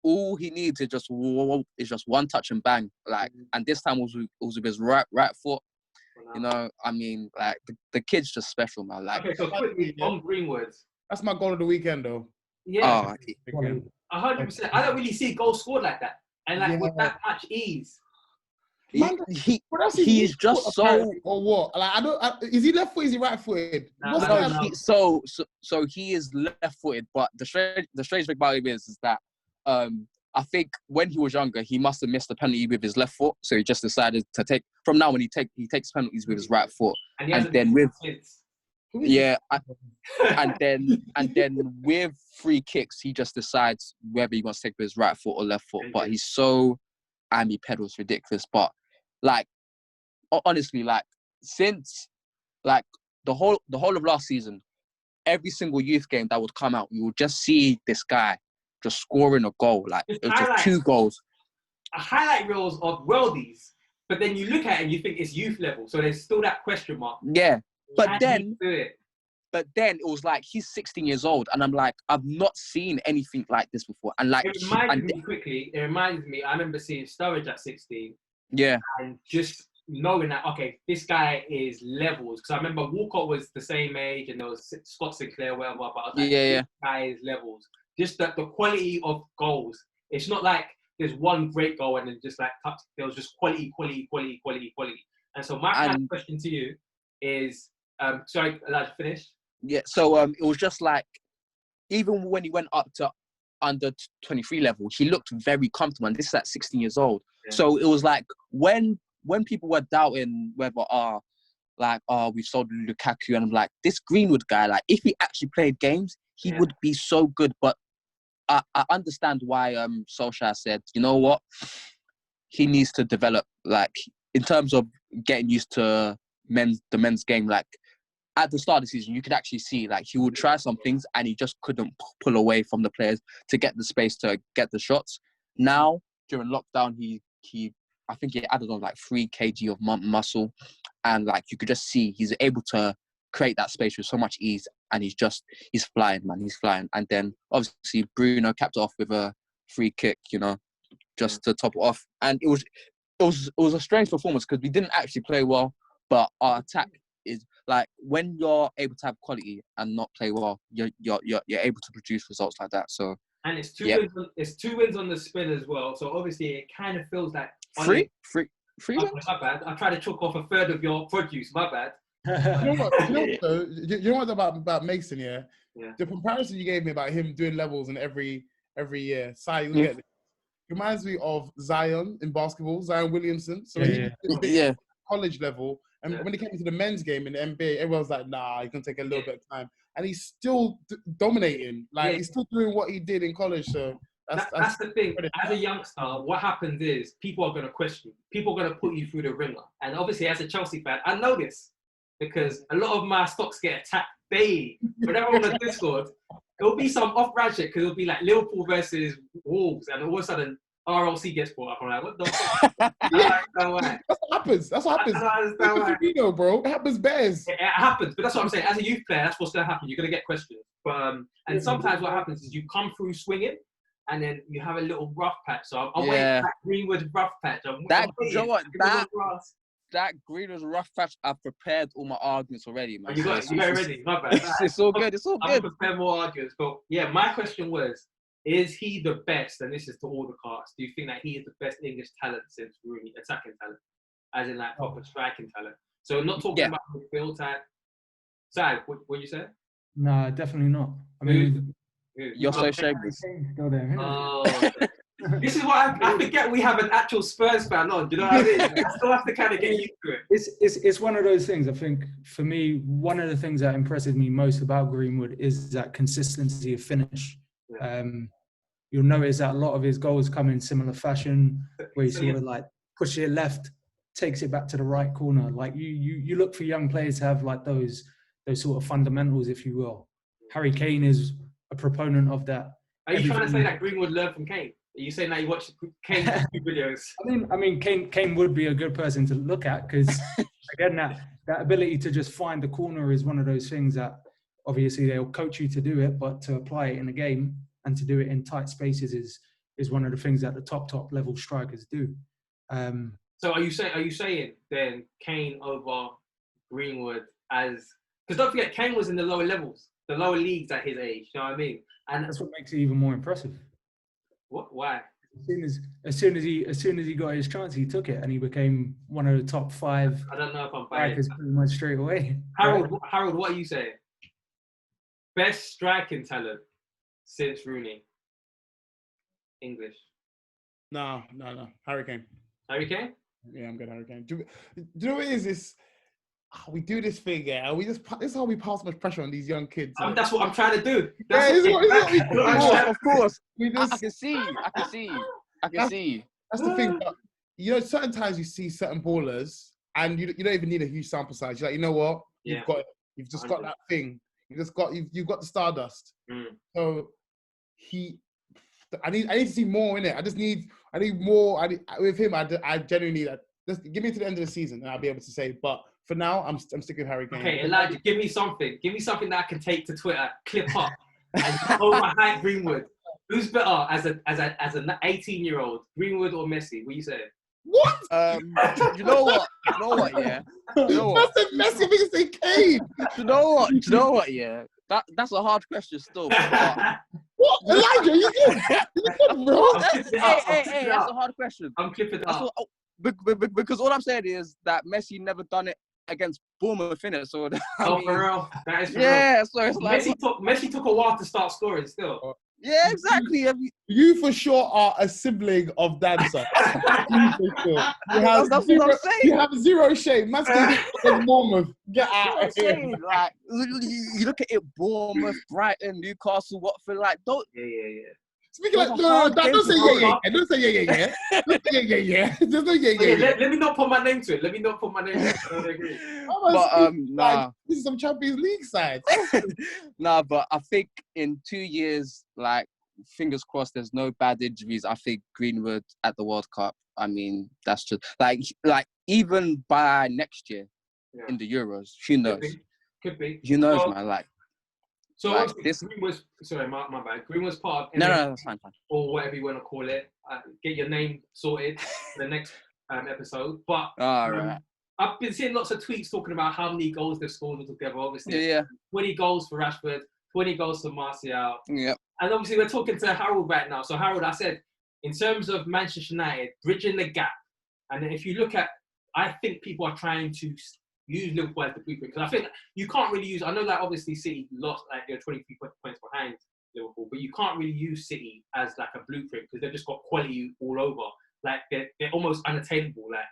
all he needs is just one touch and bang. Like, and this time it was with his right foot. You know, I mean, like the kid's just special, man. Like,
Okay, so quickly on Greenwood.
That's my goal of the weekend, though.
Yeah,
100%.
I don't really see goals scored like that, and like with that much ease.
he is just so.
Or what? Like, is he left footed? Is he right footed?
So he is left footed, but the strange thing about him is that I think when he was younger, he must have missed a penalty with his left foot, so he just decided to take from now on. He takes penalties with his right foot, and then with and then with free kicks, he just decides whether he wants to take with his right foot or left foot. But he's so pedals ridiculous. But like, honestly, like since like the whole of last season, every single youth game that would come out, you would just see this guy just scoring a goal. Like, it was just 2 goals.
A highlight reels of worldies, but then you look at it and you think it's youth level, so there's still that question mark.
Yeah, but
then
it was like he's 16 years old, and I'm like, I've not seen anything like this before. And like,
it reminds me. I remember seeing Sturridge at 16.
Yeah,
and just knowing that, okay, this guy is levels. Because I remember Walcott was the same age, and there was Scott Sinclair, whatever. But I was like, this guy is levels. Just the quality of goals. It's not like there's one great goal and then just like there was just quality. And so my kind of question to you is, sorry, allowed to finish?
Yeah. So it was just like, even when he went up to under 23 level, he looked very comfortable. And this is at 16 years old. Yeah. So it was like when people were doubting whether we sold Lukaku, and I'm like, this Greenwood guy, like if he actually played games, he would be so good. But I understand why Solskjaer said, you know what, he needs to develop, like in terms of getting used to the men's game. Like at the start of the season, you could actually see like he would try some things and he just couldn't pull away from the players to get the space to get the shots. Now during lockdown, he I think he added on like 3 kg of muscle, and like you could just see he's able to create that space with so much ease, and he's flying, man. He's flying. And then obviously Bruno capped it off with a free kick, you know, just to top it off. And it was a strange performance because we didn't actually play well, but our attack is like, when you're able to have quality and not play well, you're able to produce results like that. So,
and it's two wins on the spin as well. So obviously it kind of feels like
free
wins? My bad. I tried to chalk off a third of your produce. My bad.
You know what about Mason? Yeah. The comparison you gave me about him doing levels in every year. Sai, you get it. Reminds me of Zion in basketball, Zion Williamson. So he did college level, and when he came into the men's game in the NBA, everyone was like, "Nah, he's gonna take a little bit of time," and he's still dominating. Like he's still doing what he did in college. So that's the thing.
As a youngster, what happens is people are gonna question you. People are gonna put you through the ringer, and obviously, as a Chelsea fan, I know this because a lot of my stocks get attacked daily. Whenever I'm on the Discord, it'll be some off-brand shit because it'll be like Liverpool versus Wolves, and all of a sudden RLC gets brought up. I'm like, what the fuck?
That's what happens. Firmino, bro. It happens bears.
It happens, but that's what I'm saying. As a youth player, that's what's going to happen. You're going to get questions. But and sometimes what happens is you come through swinging, and then you have a little rough patch. So I'm waiting for that Greenwood rough patch.
that Greenwood's rough patch, I've prepared all my arguments already, man.
You got it ready. Not bad.
It's all good. It's all
I'm
good.
prepare more arguments, but yeah, my question was: is he the best? And this is to all the casts. Do you think that he is the best English talent since Rooney, attacking talent, as in like proper striking talent? So not talking about midfield type. Sad. What you say?
No, definitely not. I mean,
You're so shameless.
Still there, innit?
Oh, this is why I forget we have an actual Spurs fan on. Do you know what I mean? I still have to kind of get used to it.
It's one of those things. I think for me, one of the things that impresses me most about Greenwood is that consistency of finish.
Yeah.
You'll notice that a lot of his goals come in similar fashion, where he sort of like pushes it left, takes it back to the right corner. Like you look for young players to have like those sort of fundamentals, if you will. Harry Kane is a proponent of that.
Are you trying to say that Greenwood learned from Kane? Are you saying that you watched Kane's videos?
I mean, Kane would be a good person to look at because, again, that ability to just find the corner is one of those things that obviously they'll coach you to do it, but to apply it in a game and to do it in tight spaces is one of the things that the top level strikers do.
So are you saying then Kane over Greenwood as, because don't forget Kane was in the lower levels, the lower leagues at his age. You know what I mean? And
that's what makes it even more impressive.
What? Why?
As soon as he got his chance, he took it, and he became one of the top 5.
I don't know if I'm buying
pretty much straight away.
Harold, what are you saying? Best striking talent since Rooney. English.
No. Harry Kane.
Harry Kane?
Yeah, I'm good. Harry Kane. Do you know what it is? This we do this thing, yeah. This is how we pass much pressure on these young kids.
That's what I'm trying to do.
Of course. I can see.
That's the thing. You know, certain times you see certain ballers, and you don't even need a huge sample size. You're like, you know what?
Yeah.
You've just got that thing. You've got the stardust. So I need to see more in it. I need more. With him, I genuinely need that. Just give me to the end of the season, and I'll be able to say. But for now, I'm sticking with Harry Kane.
Okay, Elijah, give me something. Give me something that I can take to Twitter, clip up, and overhype Greenwood. Who's better as an 18-year-old, Greenwood or Messi? What you say?
What?
You know what? Yeah.
I said Messi. I think you say Kane.
You know what? Yeah. That's a hard question still.
What? Elijah, you good, bro?
Hey, that's a hard question.
I'm clipping it up.
Because all I'm saying is that Messi never done it against Bournemouth, innit? So
for real. That is for
real.
So
it's like
Messi took a while to start scoring still.
Yeah, exactly.
You for sure are a sibling of Dancer. That's
what I'm saying.
You have zero shame. Messi is Bournemouth. Get out of here.
Like, you look at it, Bournemouth, Brighton, Newcastle, Watford, like, don't...
Yeah.
Speaking like, don't say yeah. Don't say yeah. Don't say yeah. There's no yeah.
Let me not put my name to it. I don't agree.
But, nah.
This is some Champions League side.
Nah, but I think in 2 years, like, fingers crossed, there's no bad injuries. I think Greenwood at the World Cup, I mean, that's just, like even by next year in the Euros, who knows?
Could be.
Who knows, man, like.
So
like this...
Green was, sorry, my bad. Green was part of
No, that's fine.
Or whatever you want to call it. Get your name sorted for the next episode. But
right.
I've been seeing lots of tweets talking about how many goals they've scored altogether. Obviously,
yeah.
20 goals for Rashford, 20 goals for Martial.
Yeah.
And obviously, we're talking to Harold right now. So Harold, I said, in terms of Manchester United, bridging the gap. And then if you look at, I think people are trying to use Liverpool as the blueprint, because I think you can't really use. I know that obviously City lost, like they're 23 points behind Liverpool, but you can't really use City as like a blueprint because they've just got quality all over. Like they're almost unattainable. Like,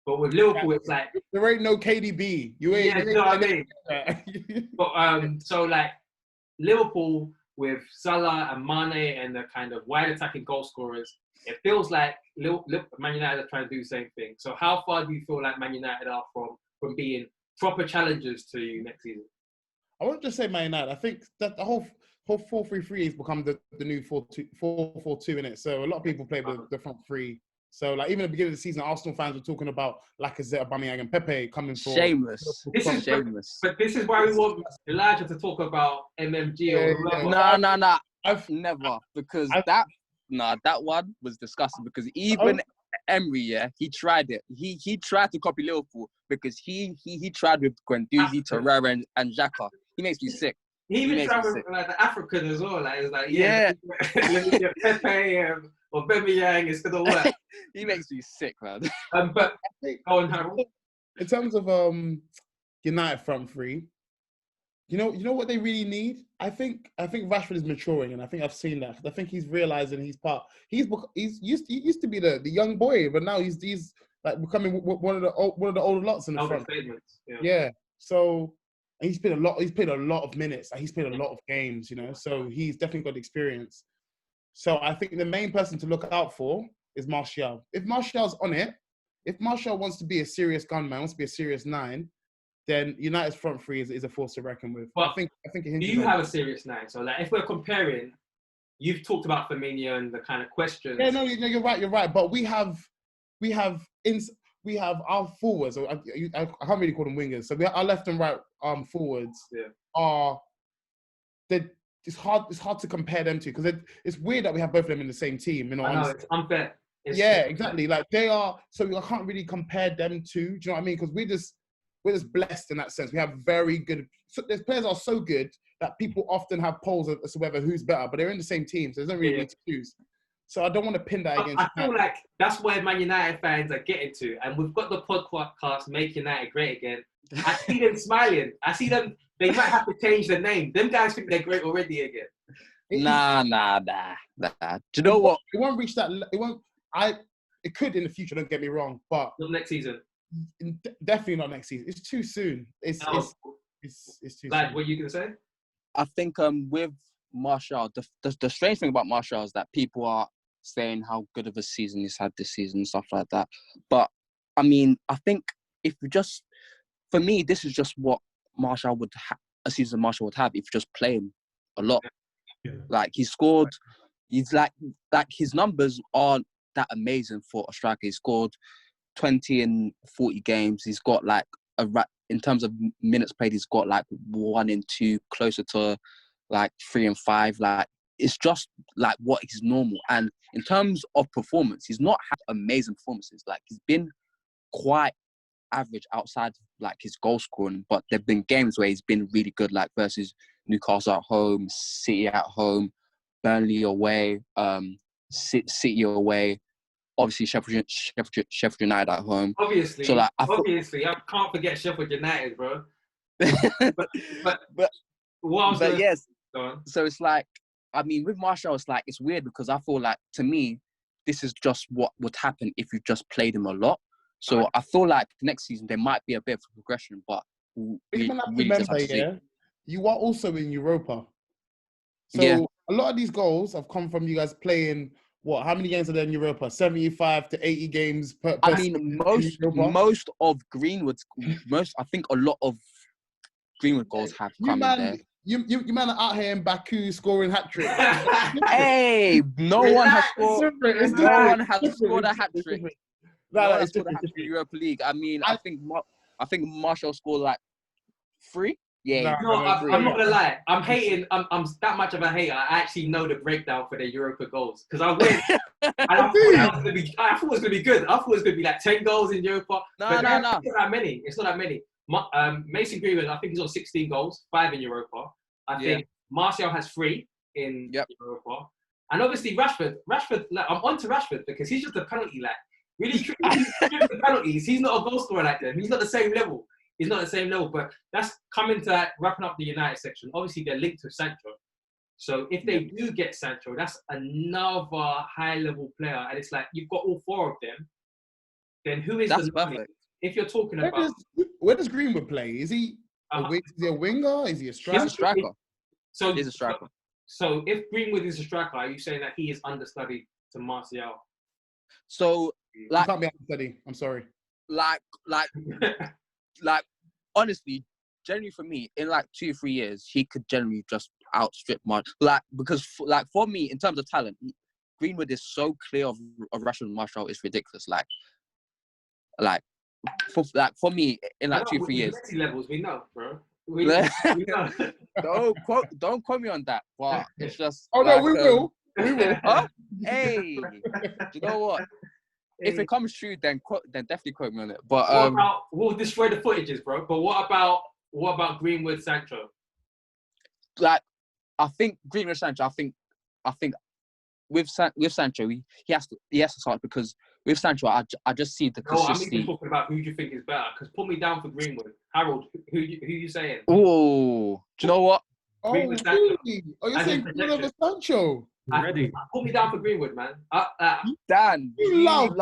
but with Liverpool, it's like
there ain't no KDB. You ain't.
Yeah, you know what I mean. But so like Liverpool with Salah and Mane and the kind of wide attacking goal scorers, it feels like Man United are trying to do the same thing. So how far do you feel like Man United are from being proper challengers to you next season?
I won't just say Man United. I think that the whole 4-3-3 has become the new 4-4-2 in it. So a lot of people play the front three. So like even at the beginning of the season, Arsenal fans were talking about Lacazette, Aubameyang, and Pepe coming for
shameless. Shameless.
But this is why we want Elijah to talk about MMG or
Nah. I've never, because that one was disgusting. Because even Emery, yeah, he tried it. He tried to copy Liverpool because he tried with Guendouzi, Torreira, and Xhaka. He makes me sick.
He even
makes
tried
me
with
sick.
like the African as well. Like, it's like,
Yeah.
let me get Pepe or Aubameyang instead of what.
He makes me sick, man.
But go on, Harold.
In terms of United front three, you know what they really need. I think Rashford is maturing, and I think I've seen that. I think he's realizing he used to be the young boy, but now he's like becoming one of the older lots in the front.
Statements.
Yeah. So and he's played a lot of minutes. He's played a lot of games, So he's definitely got experience. So I think the main person to look out for is Martial. If Martial's on it, if Martial wants to be a serious gunman, wants to be a serious 9, then United's front three is a force to reckon with.
But
I think it
do
hinges
you
on
have a serious 9? So like, if we're comparing, you've talked about Firmino and the kind of questions.
Yeah, no, you're right. But we have our forwards. I can't really call them wingers. So our left and right forwards are. It's hard to compare them to because it's weird that we have both of them in the same team.
I know, it's unfair.
Exactly. Like they are. So I can't really compare them to. Do you know what I mean? Because we're just blessed in that sense. We have very good. So there's players are so good that people often have polls as to whether who's better, but they're in the same team, so there's no really need to choose. So I don't want to pin that against.
I feel like that's where Man United fans are getting to, and we've got the podcast "Make United Great Again." I see them smiling. I see them. They might have to change the name. Them guys think they're great already again.
Nah. Do you know what?
It won't reach that. It won't. It could in the future. Don't get me wrong, but
not next season.
Definitely not next season. It's too soon. It's too
Lad,
soon.
what are you gonna say?
I think with Martial, the strange thing about Martial is that people are saying how good of a season he's had this season and stuff like that. But I mean, I think for me, this is just what Martial would a season Martial would have if you just play him a lot.
Yeah.
Like he scored, he's like his numbers aren't that amazing for a striker. He scored 20 in 40 games. He's got like in terms of minutes played, he's got like 1 in 2, closer to like 3 and 5. Like it's just like what is normal. And in terms of performance, he's not had amazing performances. Like he's been quite average outside of like his goal scoring, but there've been games where he's been really good, like versus Newcastle at home, City at home, Burnley away, City away, obviously Sheffield United at home.
Obviously,
so like
I can't forget Sheffield United, bro. but
yes. So it's like, I mean, with Martial, it's weird because I feel like, to me, this is just what would happen if you just played him a lot. So I feel like next season there might be a bit of progression, but we really just have to see.
You are also in Europa. So a lot of these goals have come from you guys playing, how many games are there in Europa? 75 to 80 games per
I mean, most of Greenwood's, I think a lot of Greenwood goals have come in there.
You man are out here in Baku scoring hat-tricks.
Hey, no one has scored a hat-trick. No, it's the Europa League. I mean, I think Martial scored like 3. Yeah.
No, I'm not gonna lie. I'm hating. I'm that much of a hater. I actually know the breakdown for the Europa goals because I went. And I thought it was gonna be good. I thought it was gonna be like 10 goals in Europa.
No.
It's not that many. It's not that many. Mason Greenwood, I think he's on 16 goals, 5 in Europa. I think Martial has 3 in Europa, and obviously Rashford. Like, I'm on to Rashford because he's just a penalty lad. Really, the penalties. He's not a goal scorer like them. He's not the same level. But that's coming to wrapping up the United section. Obviously, they're linked to Sancho. So if they do get Sancho, that's another high-level player. And it's like, you've got all 4 of them. Then who is
that's
the
perfect?
If you're talking about... Where does Greenwood play? Is he a winger? Is he a striker?
He's a striker. He's a striker.
So if Greenwood is a striker, are you saying that he is understudied to Martial?
So, like...
He can't be understudy. I'm sorry.
Like, honestly, generally for me, in like 2-3 years, he could generally just outstrip Martial. Because for me, in terms of talent, Greenwood is so clear of Rashford and Martial, it's ridiculous. For me, in like 2-3 years.
Messi levels, we know, bro. We know.
Don't quote me on that. But it's just.
Oh no, we will. We will.
Huh? Hey, do you know what? if it comes true, then definitely quote me on it. But
what about, we'll destroy the footages, bro. But what about Greenwood, Sancho?
like, I think Greenwood, Sancho. I think with Sancho, he has to start, because with Sancho, I just see the
No, I'm
consistency.
even talking about who do you think is better. Because put me down for Greenwood. Harold, who you saying?
Oh, do you know what?
Oh,
Greenwood, Sancho.
really? Oh, you're
As
saying
in
Greenwood over
projection.
Sancho?
Ready?
Put me down for Greenwood, man.
Dan,
You love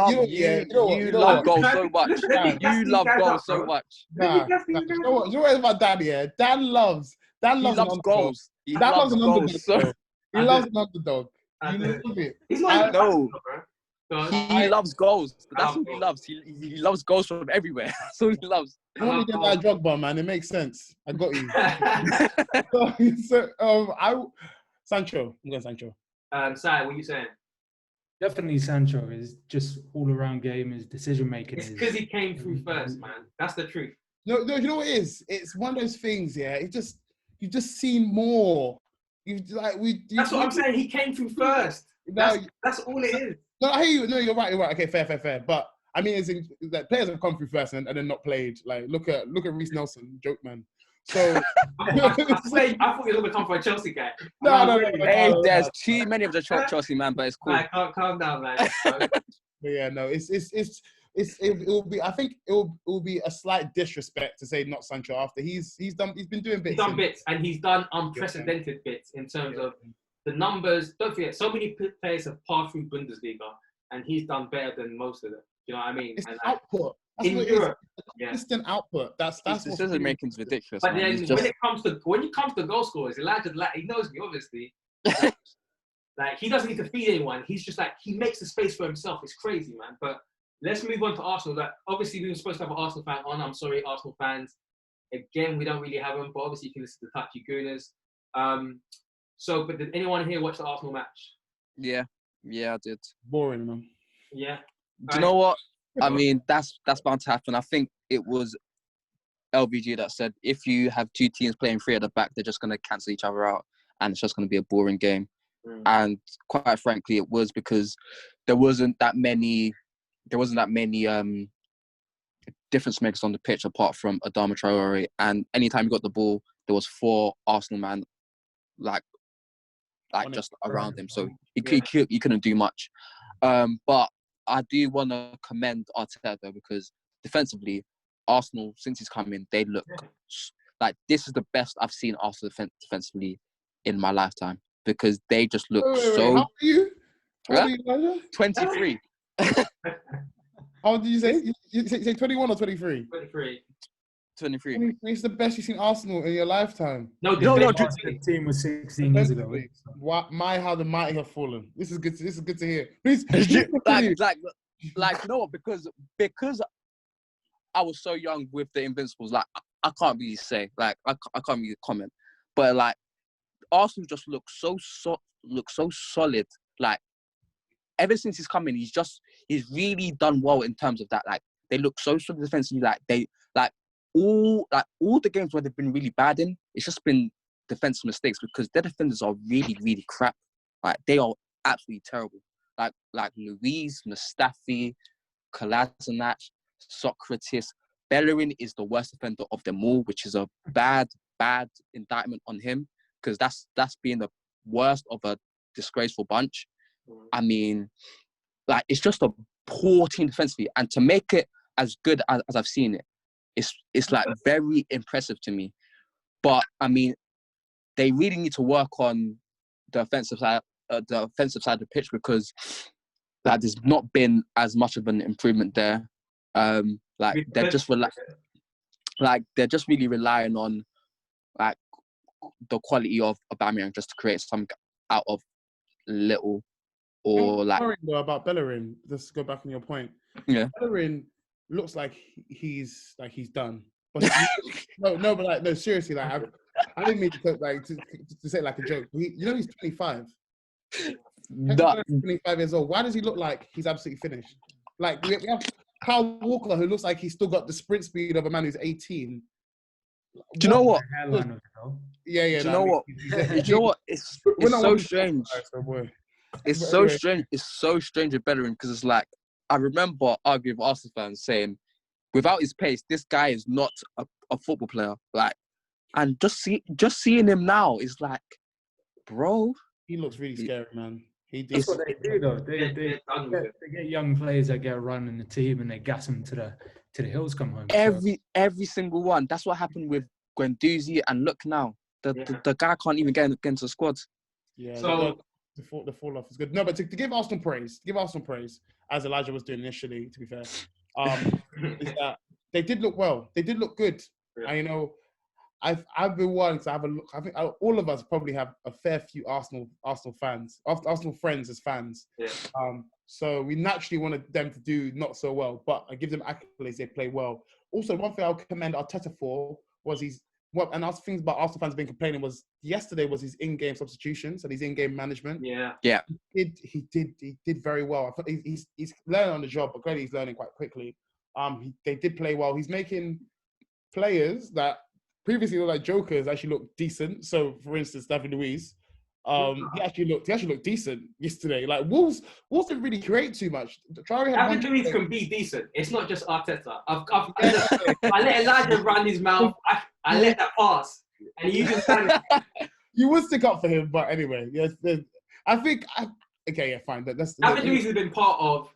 goals so much.
Dan,
You love goals so much.
Nah, you know what? You know what about Dan here? Dan loves
He
an
loves
underdog.
goals. He
Dan
loves
loves an
goals.
underdog.
So
Bro. He loves an underdog. You love it.
He's not
No.
bro.
He loves goals. That's
love
what he
goals.
loves. He loves goals from everywhere. That's all he loves.
You only did that Drogba, man. It makes sense. I got you. Sancho. I'm going Sancho.
Sai, what are you saying?
Definitely Sancho. Is just all around game. His decision making
It's
is.
because he came through first, man. That's the truth.
No, you know what it is? It's one of those things, yeah. You've just seen more.
That's what I'm saying. He came through first. That's all it is.
No, I hear you. No, you're right. Okay, fair. But I mean, it's that players have come through first and then not played. Like, look at Reece Nelson, joke man. So
I thought you were going to come for a Chelsea guy.
No.
Hey, there's too many of the Chelsea, man, but it's cool.
I can't calm down, man.
But yeah, no, it will be. I think it will be a slight disrespect to say not Sancho after he's been doing bits.
He's done bits, and he's done unprecedented bits in terms of the numbers. Don't forget, so many players have passed through Bundesliga, and he's done better than most of them. Do you know what I mean?
It's
and
output. That's
in
what
Europe,
consistent output. That's
Decision making's ridiculous.
But
man.
then when it comes to goal scorers, Elijah, he knows me obviously. Like he doesn't need to feed anyone. He's just like he makes the space for himself. It's crazy, man. But let's move on to Arsenal. Like obviously we were supposed to have an Arsenal fan on. I'm sorry, Arsenal fans. Again, we don't really have them, but obviously you can listen to Touchy Gooners. But did anyone here watch the Arsenal match?
Yeah, I did.
boring, man.
Yeah.
Do you know what? I mean, that's bound to happen. I think it was LVG that said if you have two teams playing three at the back, they're just going to cancel each other out, and it's just going to be a boring game. And quite frankly, it was because there wasn't that many difference makers on the pitch apart from Adama Traore. And anytime you got the ball, there was four Arsenal man like just around him, so he couldn't do much. But I do want to commend Arteta though, because defensively, Arsenal, since he's come in, they look like this is the best I've seen Arsenal defensively in my lifetime, because they just look so.
How old are you? How old are you, Elijah?
23.
How old did you say? You say 21 or 23?
23.
It's the best you've seen Arsenal in your lifetime.
No,
The team was 16 years ago.
How the mighty have fallen. This is good. This is good to hear. Please,
like no, because I was so young with the Invincibles. Like I can't really say. Like I can't really comment. But like Arsenal just look so solid. Like ever since he's come in, he's really done well in terms of that. Like they look so solid defensively. All the games where they've been really bad in, it's just been defensive mistakes because their defenders are really, really crap. Like they are absolutely terrible. Like Luiz, Mustafi, Kolasinac, Socrates, Bellerin is the worst defender of them all, which is a bad indictment on him, because that's being the worst of a disgraceful bunch. I mean, like it's just a poor team defensively, and to make it as good as I've seen it, it's like very impressive to me. But I mean, they really need to work on the offensive side of the pitch, because like there's not been as much of an improvement there. They're just really relying on like the quality of Aubameyang just to create something out of little. Or like
about Bellerin, just to go back on your point.
Yeah,
Bellerin looks like he's done. But no, seriously, like I didn't mean to say it like a joke. He's 25. He's 25 years old. Why does he look like he's absolutely finished? Like we have Kyle Walker, who looks like he's still got the sprint speed of a man who's 18.
Do you know what?
Yeah.
Do you know what? Do you know what? It's so strange. It's so strange with Bellerin, because it's like I remember arguing with Arsenal fans saying, without his pace, this guy is not a football player. Like, and just seeing him now is like, bro.
He looks really scary, man.
That's what they do, though. They
done with it.
get young players that get a run in the team and they gas them to the hills come home.
Every single one. That's what happened with Guendouzi, and look now, the guy can't even get into the squad.
Yeah.
So
the fall off is good. No, but to give Arsenal praise, as Elijah was doing initially, to be fair, is that they did look well. They did look good.
Yeah.
And, you know, I've been wanting to have a look. I think all of us probably have a fair few Arsenal fans, Arsenal friends as fans.
Yeah.
So we naturally wanted them to do not so well, but I give them accolades. They play well. Also, one thing I'll commend Arteta for was and other things about Arsenal fans have been complaining was yesterday was his in-game substitutions and his in-game management.
Yeah.
He did very well. I thought he's learning on the job, but clearly he's learning quite quickly. They did play well. He's making players that previously looked like jokers actually look decent. So, for instance, David Luiz, he actually looked decent yesterday. Like Wolves didn't really create too much.
David Luiz can be decent. It's not just Arteta. I let Elijah run his mouth. I let that pass, and he used
You would stick up for him, but anyway, yes. I think. Okay, yeah, fine.
David Luiz has been part of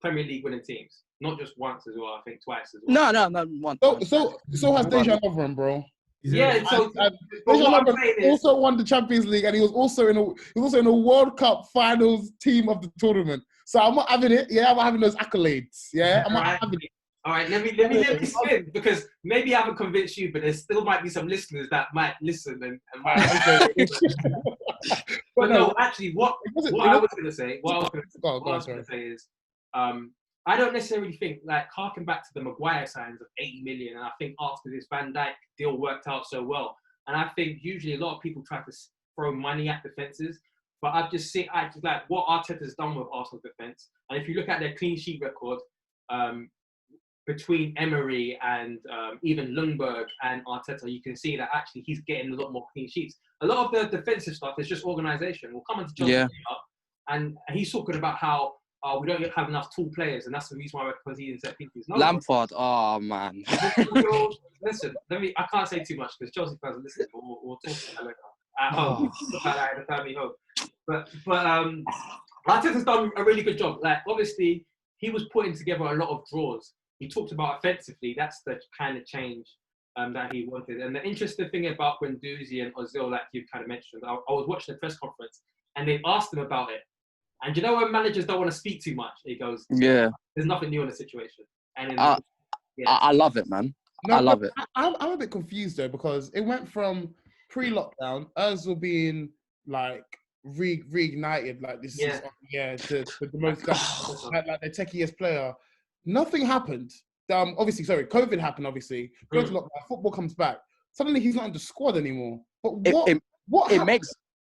Premier League winning teams. Not just once as well, I think twice as well.
No, once.
So has Dejan Lovren, bro.
Yeah, so
Dejan Lovren also won the Champions League, and he was also in a World Cup finals team of the tournament. So I'm not having it. Yeah, I'm not having those accolades. Yeah, I'm not having it.
All right, let me spin, because maybe I haven't convinced you, but there still might be some listeners that might listen and might. But no, actually, what I was going to say is, I don't necessarily think, like, harking back to the Maguire signs of 80 million, and I think after this Van Dijk deal worked out so well, and I think usually a lot of people try to throw money at defences, but I've just seen like what Arteta's done with Arsenal defence, and if you look at their clean sheet record, between Emery and even Lundberg and Arteta, you can see that actually he's getting a lot more clean sheets. A lot of the defensive stuff is just organisation. We'll come into Chelsea and he's talking about how we don't have enough tall players, and that's the reason why we're conceding set pieces. No,
Lampard, oh man.
Listen, I can't say too much because Chelsea fans listen. We'll talk about that later. At home, about that at the family home. But Arteta's done a really good job. Like, obviously, he was putting together a lot of draws. He talked about offensively, that's the kind of change that he wanted. And the interesting thing about Guendouzi and Ozil, like you kind of mentioned, I was watching the press conference and they asked him about it. And you know when managers don't want to speak too much, he goes, "Yeah, there's nothing new in the situation." And
I love it, man.
No,
I love it.
I'm a bit confused though, because it went from pre-lockdown, Ozil being like reignited, like this is to the most like the techiest player. Nothing happened. Obviously, COVID happened. Obviously, goes to lockdown, football comes back. Suddenly, he's not in the squad anymore. But what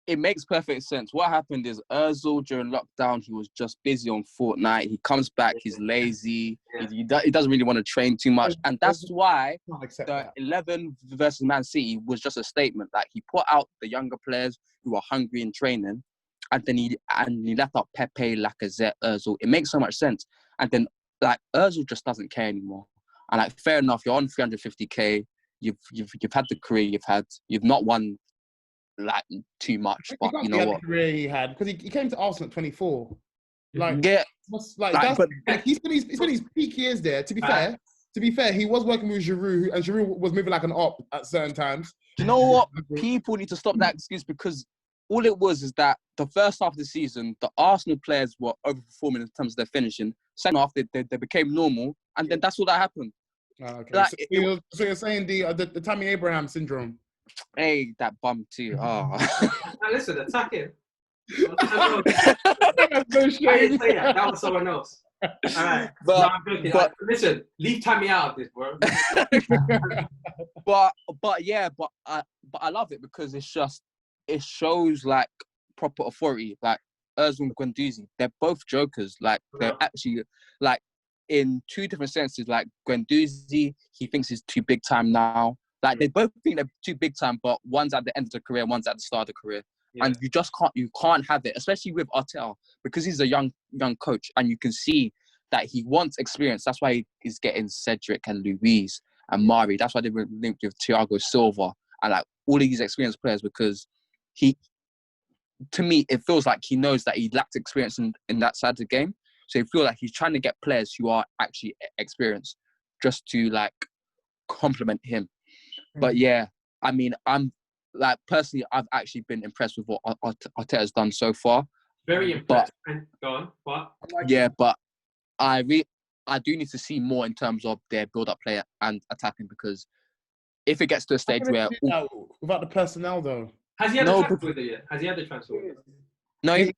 it makes perfect sense. What happened is Ozil during lockdown, he was just busy on Fortnite. He comes back, he's lazy. He doesn't really want to train too much, and that's why the 11 versus Man City was just a statement. Like, he put out the younger players who are hungry in training, and then he left out Pepe, Lacazette, Ozil. It makes so much sense, and then. Like, Ozil just doesn't care anymore. And like, fair enough, you're on 350k. You've had the career you've had. You've not won like too much, but you know what?
The career he had, because he came to Arsenal at 24. Like, he's been his peak years there. To be fair, he was working with Giroud, and Giroud was moving like an op at certain times.
Do you know what? People need to stop that excuse, because all it was is that the first half of the season, the Arsenal players were overperforming in terms of their finishing. Second half, they became normal, and then that's all that happened.
Okay. Like, so you're saying the Tammy Abraham syndrome?
Hey, that bum too. Oh.
Now listen, attack him. I didn't say that. That was someone else. All right. But listen, leave Tammy out of this, bro.
but I love it because it shows like proper authority. Like, Ozil and Guendouzi, they're both jokers. Like, they're actually, like, in two different senses. Like, Guendouzi, he thinks he's too big time now. Like, they both think they're too big time, but one's at the end of the career, one's at the start of the career. and you just can't have it, especially with Arteta, because he's a young coach, and you can see that he wants experience. That's why he's getting Cedric and Luis and Mari. That's why they were linked with Thiago Silva and like all of these experienced players, because to me, it feels like he knows that he lacks experience in that side of the game. So I feel like he's trying to get players who are actually experienced just to like complement him. But yeah, I mean, I'm like personally, I've actually been impressed with what Arteta's done so far.
Very impressed. Go on, but
yeah, but I do need to see more in terms of their build-up play and attacking, because if it gets to a stage where
without the personnel though,
has he had a transfer with it yet? Has he had a transfer with it?
No,
he's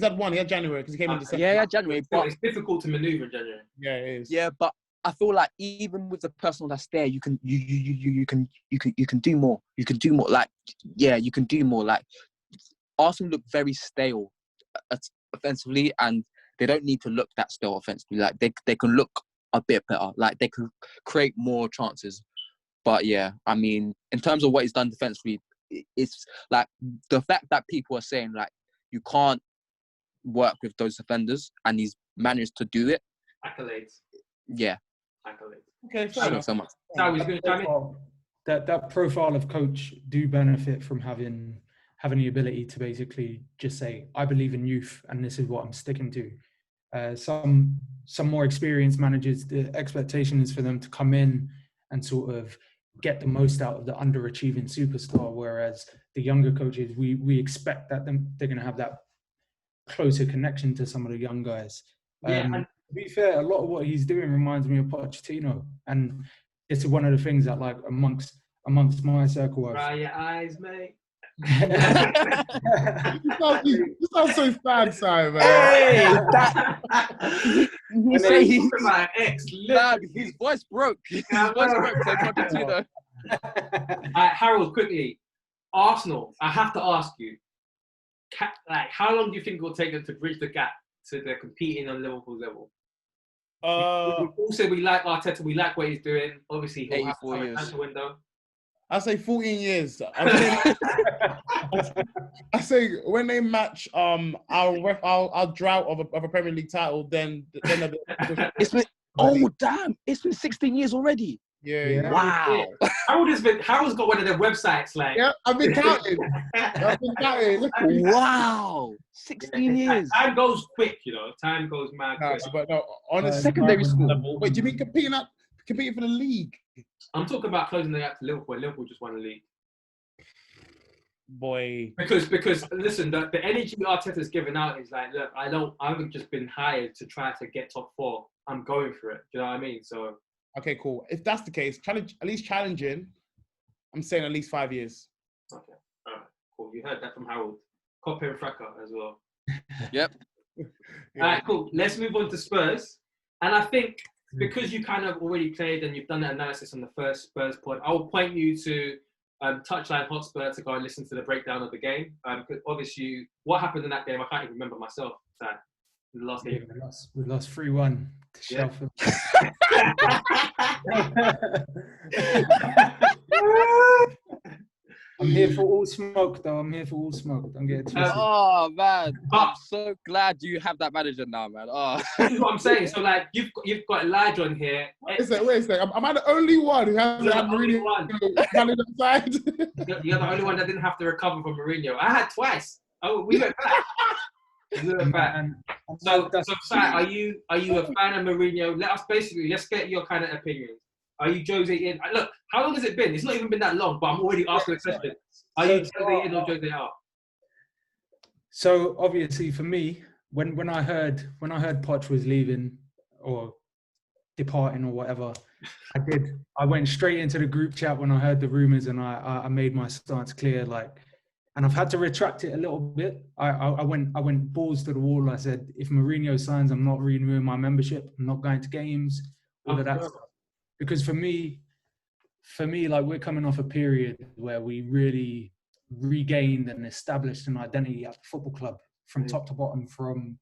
had one. He had January because he came in December.
Yeah, January. But
it's difficult to maneuver in January.
Yeah, it is.
Yeah, but I feel like even with the personnel that's there, you can do more. You can do more. Like, yeah, you can do more. Like, Arsenal look very stale offensively, and they don't need to look that stale offensively. Like, they can look a bit better. Like, they can create more chances. But yeah, I mean, in terms of what he's done defensively, it's like the fact that people are saying like you can't work with those defenders, and he's managed to do it.
Accolades.
Yeah.
Accolades.
Okay,
so much.
That profile of coach do benefit from having the ability to basically just say, I believe in youth, and this is what I'm sticking to. Some more experienced managers, the expectation is for them to come in and sort of get the most out of the underachieving superstar, whereas the younger coaches, we expect that they're going to have that closer connection to some of the young guys. To be fair, a lot of what he's doing reminds me of Pochettino, and it's one of the things that, like, amongst my circle.
Dry your eyes, mate.
You sound so sad, Simon.
Hey, his voice broke. His voice broke. Pochettino.
Harold, quickly, Arsenal. I have to ask you, how long do you think it will take them to bridge the gap to they're competing on Liverpool's level? Also, we like Arteta. We like what he's doing. Obviously, he'll have a transfer window.
I say 14 years. I say when they match our drought of a Premier League title, then
it's been it's been 16 years already.
Yeah.
Wow.
Harold's got one of their websites like.
Yeah, I've been counting.
Wow. 16 years.
Time goes quick, you know. Time goes mad quick.
But no, on a
secondary school
level. Wait, do you mean competing for the league? I'm
talking about closing the gap to Liverpool. Liverpool just won the league.
Boy.
Because listen, the energy Arteta's giving out is like, look, I haven't just been hired to try to get top 4. I'm going for it. Do you know what I mean? So. Okay, cool. If that's the case, at least challenging. I'm saying at least 5 years. Okay. All right. Cool. You heard that from Harold. Copy and Fracas as well.
Yep.
All right, cool. Let's move on to Spurs. And I think because you kind of already played and you've done the analysis on the first Spurs pod, I will point you to Touchline Hotspur to go and listen to the breakdown of the game. Because obviously, what happened in that game, I can't even remember myself. In the last game.
We lost 3-1 to Sheffield. I'm here for all smoke, though. I'm here for all smoke. Don't get it twisted.
Oh, man. I'm so glad you have that manager now, man. Oh.
That's what I'm saying. So, like, you've got Elijah on here.
Wait a second. Am I the only one who hasn't had Mourinho manager side?
You're the only one that didn't have to recover from Mourinho. I had twice. Oh, we went back. So, Sai, are you a fan of Mourinho? Let's get your kind of opinions. Are you Jose in? Look, how long has it been? It's not even been that long, but I'm already asking a question. Are you Jose in or Jose out?
So obviously for me, when I heard Poch was leaving or departing or whatever, I went straight into the group chat when I heard the rumours, and I made my stance clear, like. And I've had to retract it a little bit. I went balls to the wall. I said, if Mourinho signs, I'm not renewing my membership. I'm not going to games. All of that stuff. Because for me, like, we're coming off a period where we really regained and established an identity at the football club from top to bottom, from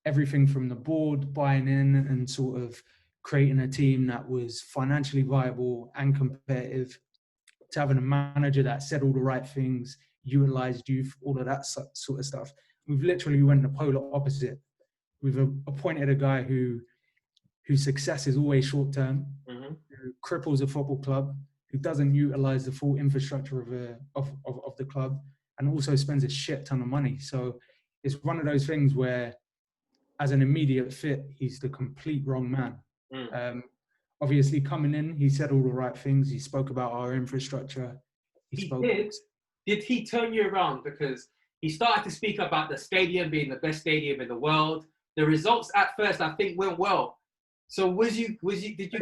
everything from the board buying in and sort of creating a team that was financially viable and competitive, to having a manager that said all the right things, utilized youth, all of that sort of stuff. We've literally went the polar opposite. We've appointed a guy whose success is always short term, who cripples a football club, who doesn't utilize the full infrastructure of the club, and also spends a shit ton of money. So it's one of those things where, as an immediate fit, he's the complete wrong man. Obviously, coming in, he said all the right things. He spoke about our infrastructure.
Did he turn you around? Because he started to speak about the stadium being the best stadium in the world. The results at first, I think, went well. So did you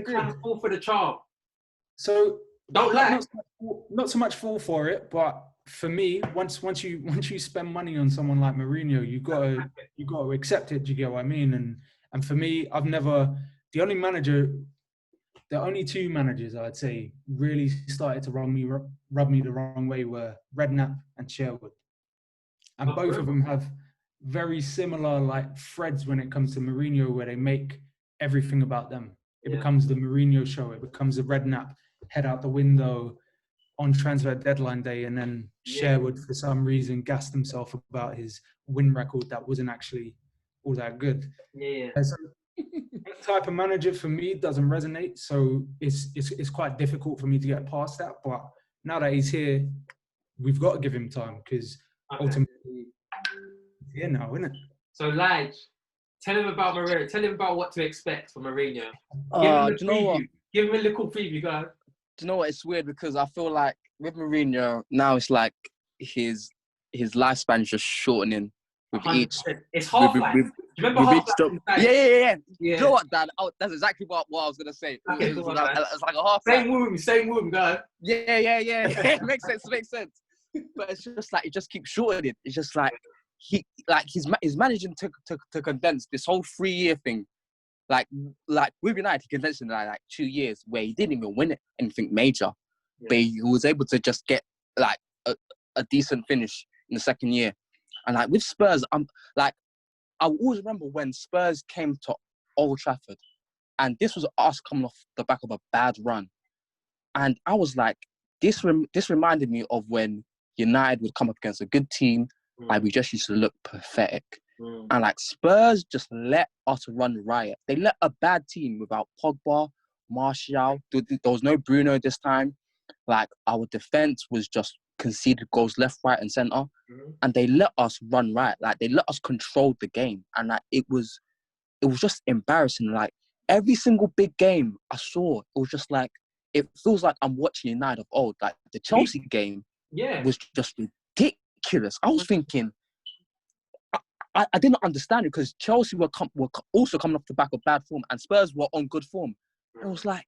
kind of fall for the charm?
So
don't lie.
Not so much fall for it, but for me, once you spend money on someone like Mourinho, you gotta accept it. Do you get what I mean? And for me, the only two managers I'd say really started to rub me the wrong way were Redknapp and Sherwood, and both of them have very similar like threads when it comes to Mourinho, where they make everything about them. It becomes the Mourinho show. It becomes the Redknapp head out the window on transfer deadline day, and then Sherwood, for some reason, gassed himself about his win record that wasn't actually all that good. So that type of manager for me doesn't resonate. So it's quite difficult for me to get past that. But now that he's here, we've got to give him time, because ultimately he's here now, isn't it?
So Lige, tell him about Mourinho. Tell him about what to expect from Mourinho. Give him a little preview, guys.
Do you know what? It's weird because I feel like with Mourinho now, it's like his lifespan is just shortening with 100%. Each.
It's half-life. Remember half-life?
Yeah. You know what, Dan? That's exactly what I was gonna say. It's like a half-life.
Same womb, guys.
Yeah. Makes sense. But it's just like it just keeps shortening. It's just like he's managing to condense this whole 3-year thing. Like with United, he condensed it in like 2 years, where he didn't even win anything major, but he was able to just get like a decent finish in the second year. And like with Spurs, I always remember when Spurs came to Old Trafford, and this was us coming off the back of a bad run, and I was like, this reminded me of when United would come up against a good team, like we just used to look pathetic. And like Spurs just let us run riot. They let a bad team without Pogba, Martial. There was no Bruno this time. Like our defense was just conceded goals left, right, and center, and they let us run riot. Like they let us control the game, and like it was just embarrassing. Like every single big game I saw, it was just like it feels like I'm watching United of old. Like the Chelsea game, was just ridiculous. I was thinking. I didn't understand it because Chelsea were also coming off the back of bad form, and Spurs were on good form. It was like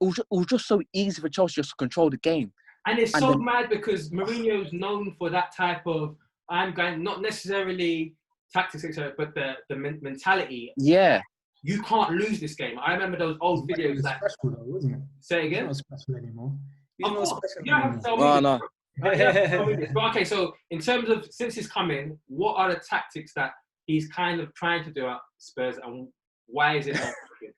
it was just so easy for Chelsea just to control the game.
And it's so mad because Mourinho's known for that type of not necessarily tactics, etc., but the mentality.
Yeah,
you can't lose this game. I remember those old videos. Like,
special though, wasn't it?
Say again.
He's not special anymore.
He's not special anymore.
No.
But okay, so in terms of since he's come in, what are the tactics that he's kind of trying to do at Spurs, and why is it not working?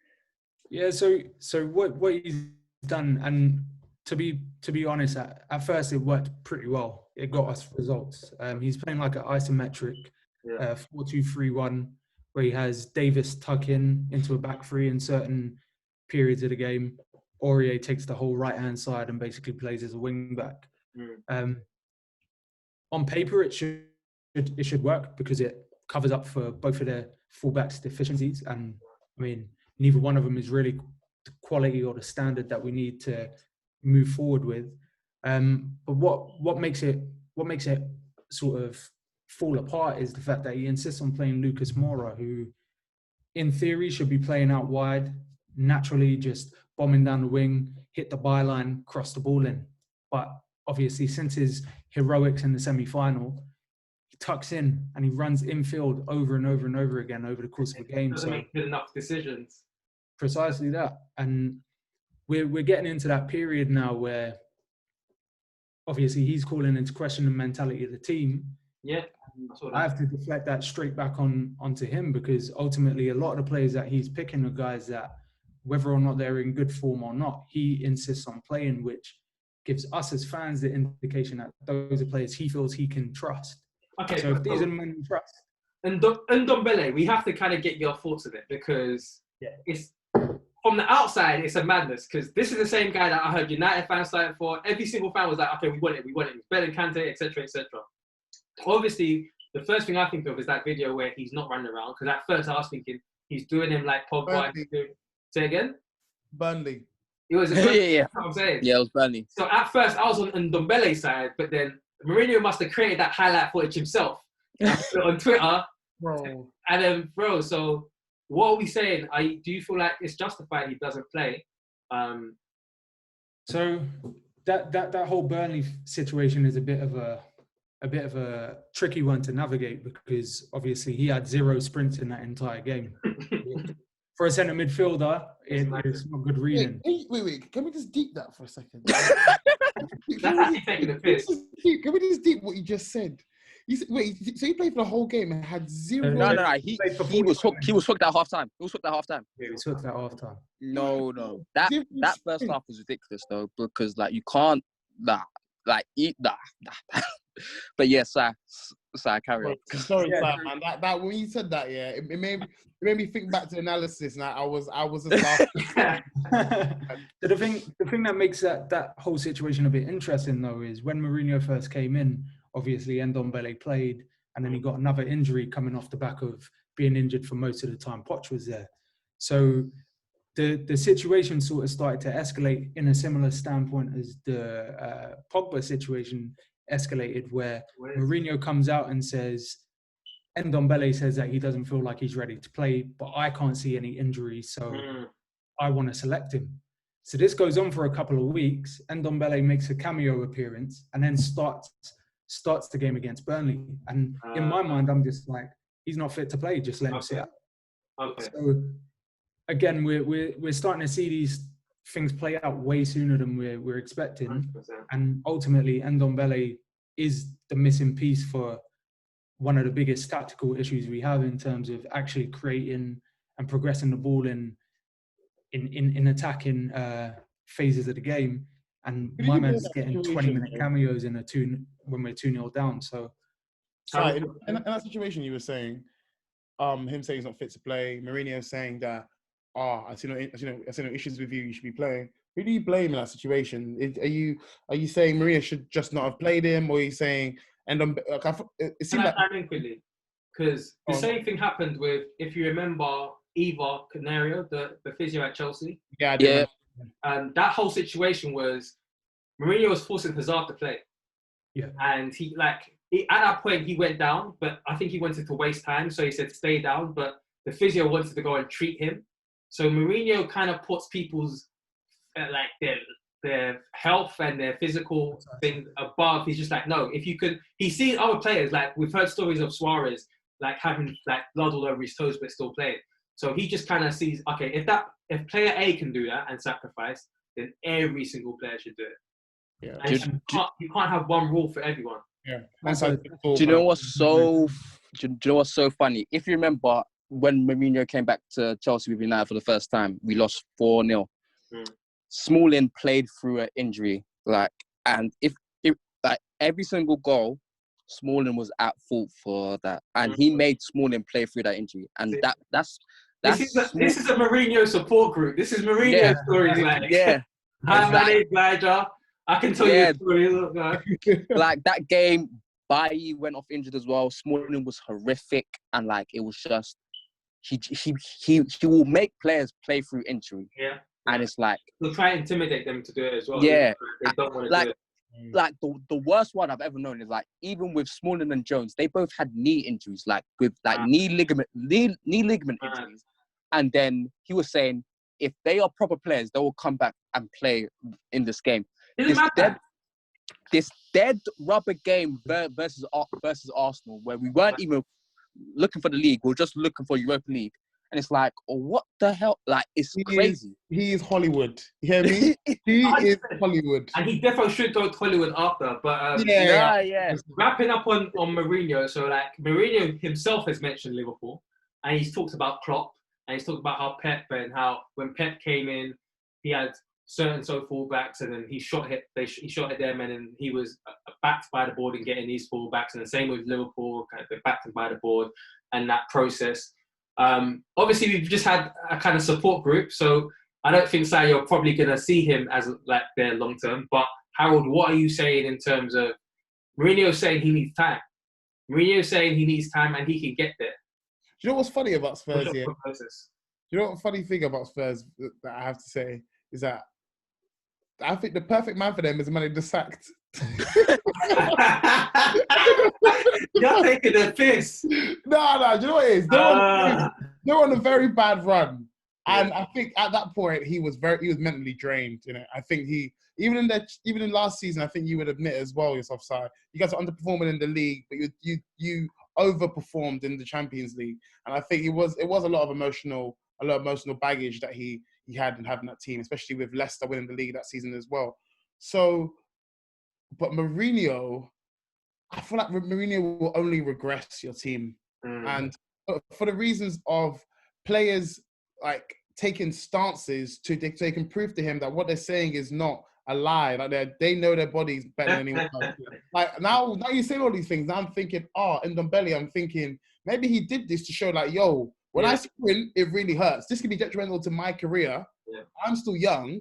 Yeah, so what he's done, and to be honest, at first it worked pretty well. It got us results. He's playing like an isometric 4-2-3-1, where he has Davis tuck into a back three in certain periods of the game. Aurier takes the whole right hand side and basically plays as a wing back. On paper, it should work because it covers up for both of their fullbacks' deficiencies, and I mean neither one of them is really the quality or the standard that we need to move forward with. But what makes it sort of fall apart is the fact that he insists on playing Lucas Moura, who in theory should be playing out wide, naturally just bombing down the wing, hit the byline, cross the ball in, but obviously, since his heroics in the semi-final, he tucks in and he runs infield over and over and over again over the course of a game.
Doesn't make good enough decisions.
Precisely that. And we're getting into that period now where obviously he's calling into question the mentality of the team.
Yeah.
I have to deflect that straight back onto him, because ultimately a lot of the players that he's picking are guys that, whether or not they're in good form or not, he insists on playing, which gives us as fans the indication that those are players he feels he can trust.
Okay,
So if these are men you trust.
And Ndombele, we have to kind of get your thoughts of it because it's from the outside, it's a madness because this is the same guy that I heard United fans started for. Every single fan was like, okay, we want it. It's better than Kante, etc., etc. Obviously, the first thing I think of is that video where he's not running around because at first I was thinking he's doing him like Pogba. Say again?
Burnley.
It was
yeah.
What I'm saying.
Yeah, it was Burnley.
So at first I was on Ndombele's side, but then Mourinho must have created that highlight footage himself on Twitter.
Bro.
And then, bro, so what are we saying? Do you feel like it's justified he doesn't play?
So that whole Burnley situation is a bit of a tricky one to navigate because obviously he had 0 sprints in that entire game. For a centre midfielder, it's not good reading.
Wait. Can we just deep that for a second?
That's actually taking the piss.
Can we just deep what you just said? So he played for the whole game and had 0.
No. He was hooked at half time. He was hooked at half time.
Yeah, he was hooked at half time.
No. That first half was ridiculous though because like you can't eat that. But yeah, sorry, carry on.
Sorry, man. That when you said that, yeah, it made me think back to analysis, and I was just laughing.
So the thing that makes that whole situation a bit interesting though is when Mourinho first came in, obviously Ndombele played, and then he got another injury coming off the back of being injured for most of the time Poch was there. So the situation sort of started to escalate in a similar standpoint as the Pogba situation escalated, where Mourinho comes out and says, Ndombele says that he doesn't feel like he's ready to play, but I can't see any injuries, so I want to select him. So this goes on for a couple of weeks. Ndombele makes a cameo appearance and then starts the game against Burnley. And in my mind, I'm just like, he's not fit to play. Just let him sit out.
Okay.
So again, we're starting to see these things play out way sooner than we're expecting.
100%.
And ultimately, Ndombele is the missing piece for one of the biggest tactical issues we have in terms of actually creating and progressing the ball in attacking phases of the game. And my man's getting 20-minute cameos in when we're 2-0 down. So,
in that situation, you were saying, him saying he's not fit to play. Mourinho saying that, I see no issues with you. You should be playing. Who do you blame in that situation? Are you saying Mourinho should just not have played him, or are you saying it seemed like
quickly because the same thing happened with, if you remember, Eva Canario, the physio at Chelsea.
Yeah.
That whole situation was Mourinho was forcing Hazard to play.
Yeah.
And at that point he went down, but I think he wanted to waste time, so he said stay down. But the physio wanted to go and treat him. So Mourinho kind of puts people's their health and their physical things above. He's just like, no, if you could. He's seen other players, like we've heard stories of Suarez like having like blood all over his toes but still playing. So he just kind of sees, okay, if player A can do that and sacrifice, then every single player should do it.
Yeah.
And you can't have one rule for everyone.
Yeah.
Do you know what's so funny? If you remember when Mourinho came back to Chelsea with United for the first time, we lost 4-0. Smalling played through an injury, and if every single goal, Smalling was at fault for that, and he made Smalling play through that injury, and that's.
This is a Mourinho support group. This is Mourinho's stories, like.
Yeah.
Hi, my name's Elijah. I can tell you a story. Look,
like that game, Bailly went off injured as well. Smalling was horrific, and it was just he will make players play through injury.
Yeah.
And it's like
he'll try and intimidate them to do it as well.
Yeah.
They don't want to do it.
The worst one I've ever known is even with Smalling and Jones, they both had knee injuries, knee ligament injuries. And then he was saying, if they are proper players, they will come back and play in this game. This dead rubber game versus Arsenal, where we weren't even looking for the league, we were just looking for Europa League. And it's like, oh, what the hell? It's crazy.
He is Hollywood. You hear me? He is Hollywood.
And he definitely should go to Hollywood after. But
yeah.
Wrapping up on Mourinho, so Mourinho himself has mentioned Liverpool, and he's talked about Klopp, and he's talked about how Pep, and how when Pep came in, he had certain fullbacks, and then he shot at them, and then he was backed by the board and getting these fullbacks, and the same with Liverpool, kind of they backed him by the board, and that process. Obviously, we've just had a kind of support group, so I don't think, Si, you're probably going to see him as like their long term. But Harold, what are you saying in terms of Mourinho saying he needs time? Mourinho saying he needs time and he can get there.
Do you know what's funny about Spurs here?
Process?
Do you know what funny thing about Spurs that I have to say is that I think the perfect man for them is the man who just sacked.
You're taking the piss.
No, do you know what it is? They're on a very bad run. And I think at that point he was mentally drained. You know, I think even in last season, I think you would admit as well yourself, Si, you guys are underperforming in the league, but you overperformed in the Champions League. And I think it was a lot of emotional baggage that he had in having that team, especially with Leicester winning the league that season as well. So, but Mourinho, I feel like Mourinho will only regress your team. And for the reasons of players like taking stances they can prove to him that what they're saying is not a lie. Like they know their bodies better than anyone else. Like now you say all these things. Now I'm thinking, in Ndombele, I'm thinking maybe he did this to show like, yo, when I sprint, it really hurts. This can be detrimental to my career. Yeah. I'm still young.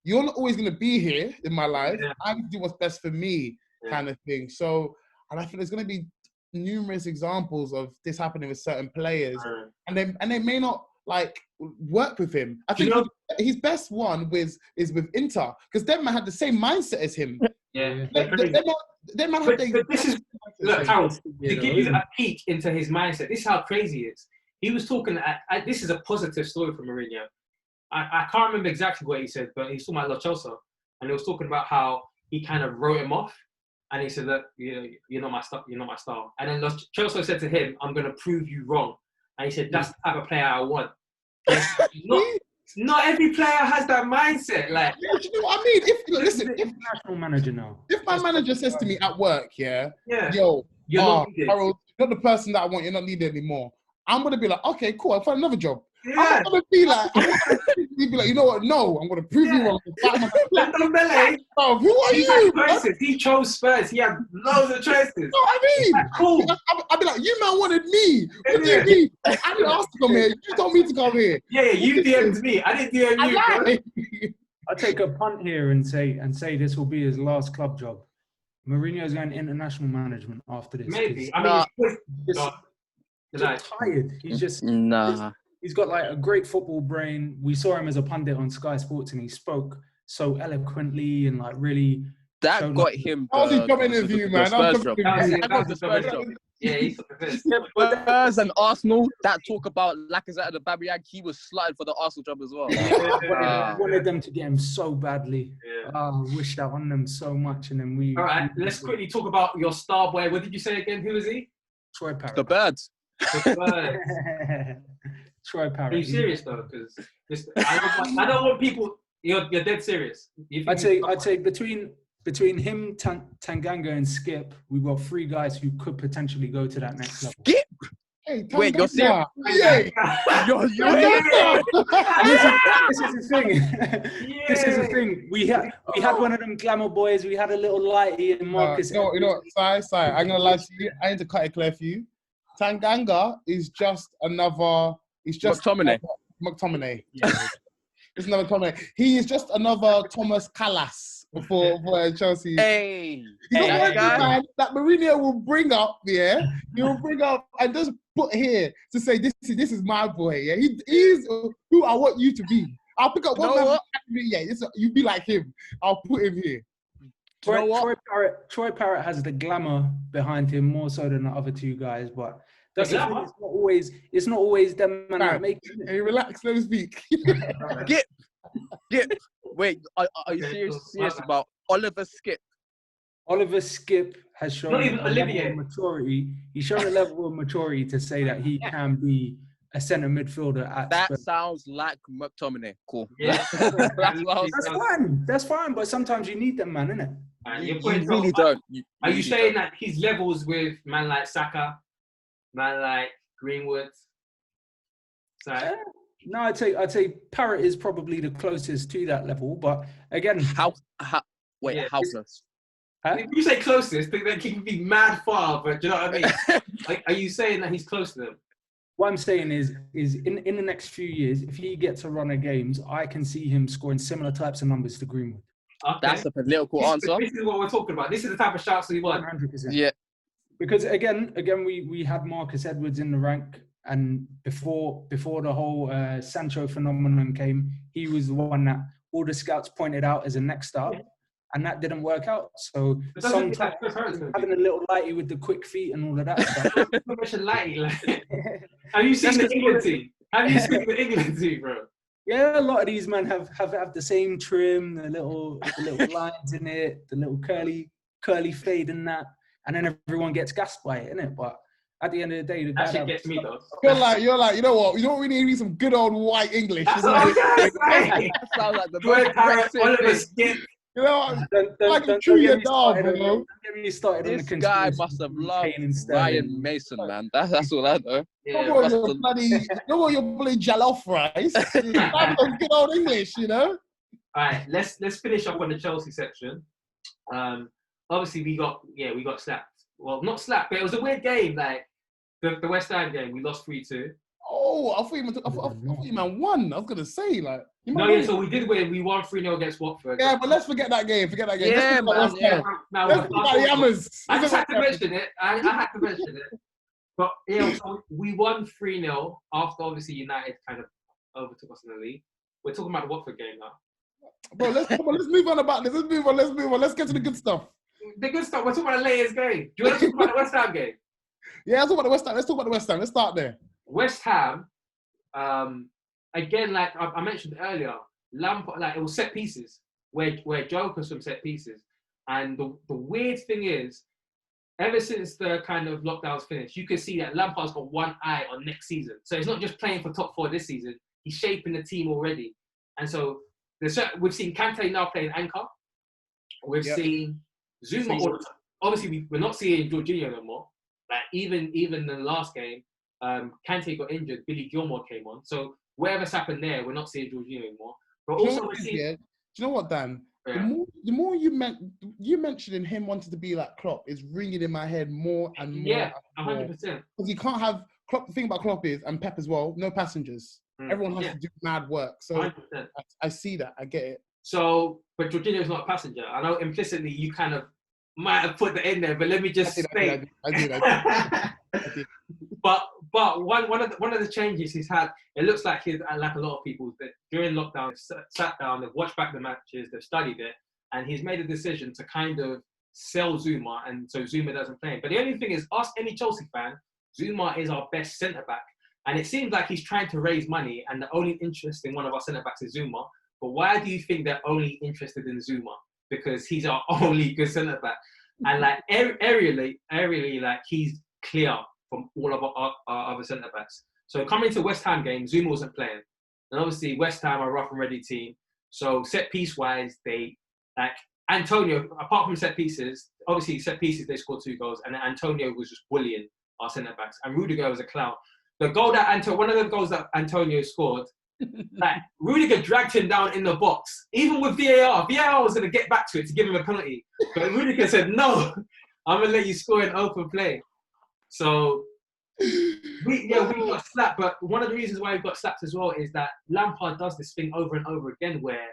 You're not always going to be here in my life. Yeah. I'm going to do what's best for me, kind of thing. So, and I think there's going to be numerous examples of this happening with certain players, and they may not like work with him. I think his best one is with Inter, because them man had the same mindset as him.
Yeah,
them man had
but this is look, Harold, to give you a peek into his mindset. This is how crazy he is. He was talking. This is a positive story from Mourinho. I can't remember exactly what he said, but he was talking about Lo Celso, and he was talking about how he kind of wrote him off, and he said, "Look, you're not my style. You're not my style." And then Lo Celso said to him, "I'm going to prove you wrong." And he said, "That's the type of player I want." Not every player has that mindset. Like,
you know what I mean? If
national manager now,
if my manager says to me at work, yo,
you're
Harold, you're not the person that I want. You're not needed anymore. I'm gonna be like, okay, cool. I'll find another job.
Yeah.
I'm gonna be like, you know what? No, I'm gonna prove you wrong. Bro, who are you?
He chose Spurs. He had loads of choices.
You know what I mean? Cool. I'd be like, you man wanted me. What do you mean? I didn't ask to come here. You told me to come here.
Yeah, you DM'd me. I didn't DM you.
I'll take a punt here and say this will be his last club job. Mourinho's going international management after this.
Maybe. I mean,
he's tired. He's just he's got like a great football brain. We saw him as a pundit on Sky Sports, and he spoke so eloquently and like really.
That got him.
That was his job interview, man.
That was the Spurs job.
Yeah, he took the piss.
Spurs and Arsenal, that talk about Lacazette and the Babiyag, he was slotted for the Arsenal job as well.
I wanted them to get him so badly. Yeah. I wished that on them so much, and then
All right, let's quickly talk about your star boy. What did you say again? Who is he?
Troy Parrott.
The Birds.
Troy Parrott.
Are you serious though? Because I don't want people. You're dead serious.
I'd say between him, Tanganga, and Skip, we've got three guys who could potentially go to that next level.
Skip.
Hey,
wait, you're serious?
Yeah.
This is the thing. This is the thing. We had one of them glamour boys. We had a little lighty and Marcus.
You know what? Si, I'm gonna lie to you. I need to cut it clear for you. Tanganga is just another. He's just McTominay. Yeah. It's another McTominay. He is just another Thomas Callas for Chelsea.
Hey,
he's not one man that Mourinho will bring up. Yeah, he will bring up and just put here to say this is my boy. Yeah, he is who I want you to be. I'll pick up one man. Yeah, you be like him. I'll put him here.
Troy Parrott has the glamour behind him more so than the other two guys, but that's the thing, it's not always them man that make it.
Hey, relax, let me speak.
Skip. Wait, are you serious about Oliver Skip?
Oliver Skip has shown
not even
a level of maturity. He's shown a level of maturity to say that he can be a centre midfielder at
that
Spurs.
Sounds like McTominay. Cool.
Yeah.
That's fine, but sometimes you need them, man, innit?
You really don't.
Are you saying that his levels with man like Saka, man like Greenwood?
No, I'd say Parrott is probably the closest to that level. But again,
How wait,
Yeah.
how close?
If you say closest, then he can be mad far, but do you know what I mean? Like, are you saying that he's close to them?
what I'm saying is in the next few years, if he gets a run of games, I can see him scoring similar types of numbers to Greenwood.
Okay.
That's a political answer.
This is what we're talking about. This is the type of shouts we want.
100%.
Yeah.
Because again, we had Marcus Edwards in the rank, and before the whole Sancho phenomenon came, he was the one that all the scouts pointed out as a next up, and that didn't work out. So sometimes having a little lighty with the quick feet and all of that stuff.
Have you seen the England team? Have you seen the England team, bro?
Yeah, a lot of these men have the same trim, the little lines in it, the little curly fade and that. And then everyone gets gassed by it, innit? But at the end of the day,
that shit gets me though.
You're like, you know what? You don't really need some good old white English.
That's what I'm saying.
That sounds like the
Good Parrott,
Brexit
Oliver
thing.
Skip.
You know what?
Don't
Like chew your
get me
dog,
started
bro.
Don't get me started on the
This guy
conspiracy
must have
with
loved
Kane and
Ryan
Sterling.
Mason, man. That's all I know.
Yeah,
You
that's
know
the-
your bloody jollof rice. That's some good old English, you know.
all right, let's finish up on the Chelsea section. Obviously we got slapped. Well, not slapped, but it was a weird game. Like the West Ham game, we lost 3-2.
Oh, I thought you man won. I was gonna say like. You
No,
man
yeah,
won.
so we did win. We won 3-0 against Watford.
Yeah, but let's forget that game. Forget that game.
Yeah,
Let's talk about
man,
West Ham.
Now,
Let's talk about the Hammers.
I just had to mention it. I had to mention it. But yeah, so we won 3-0 after obviously United kind of overtook us in the league. We're talking about the Watford game now.
Bro, let's move on about this. Let's move on. Let's get to the good stuff.
The good stuff. We're talking about the latest game. Do you want to talk about the West Ham game?
Yeah, let's talk about the West Ham. Let's talk about the West Ham. Let's start there.
West Ham, again, like I mentioned earlier, Lampard, like it was set pieces where Joker's from set pieces, and the weird thing is, ever since the kind of lockdowns finished, you can see that Lampard's got one eye on next season. So it's not just playing for top four this season; he's shaping the team already. And so we've seen Kante now playing anchor. We've seen Zuma. Obviously, we're not seeing Jorginho no more. Like even in the last game, Kante got injured. Billy Gilmore came on. So whatever's happened there, we're not seeing Jorginho anymore. But also, we're seeing.
Do you know what, Dan?
Yeah.
The more you mentioning him wanting to be like Klopp is ringing in my head more and more.
Yeah, 100%.
Because you can't have Klopp. The thing about Klopp is, and Pep as well, no passengers. Everyone has to do mad work. So
100%.
I see that. I get it.
So, but Jorginho's not a passenger. I know implicitly you kind of might have put that in there, but let me just say.
I did.
But one of the changes he's had, it looks like he's like a lot of people that during lockdown sat down, they've watched back the matches, they've studied it, and he's made a decision to kind of sell Zuma, and so Zuma doesn't play. But the only thing is, ask any Chelsea fan, Zuma is our best centre back, and it seems like he's trying to raise money, and the only interest in one of our centre backs is Zuma. But why do you think they're only interested in Zuma? Because he's our only good centre back, and like aerially, like he's clear from all of our other centre backs. So coming to West Ham game, Zuma wasn't playing, and obviously West Ham are a rough and ready team. So set piece wise, they like Antonio. Apart from set pieces, obviously set pieces they scored 2 goals, and Antonio was just bullying our centre backs, and Rudiger was a clown. The goal that one of the goals that Antonio scored, like Rudiger dragged him down in the box, even with VAR. VAR was going to get back to it to give him a penalty, but Rudiger said, "No, I'm going to let you score in open play." So we got slapped. But one of the reasons why we got slapped as well is that Lampard does this thing over and over again, where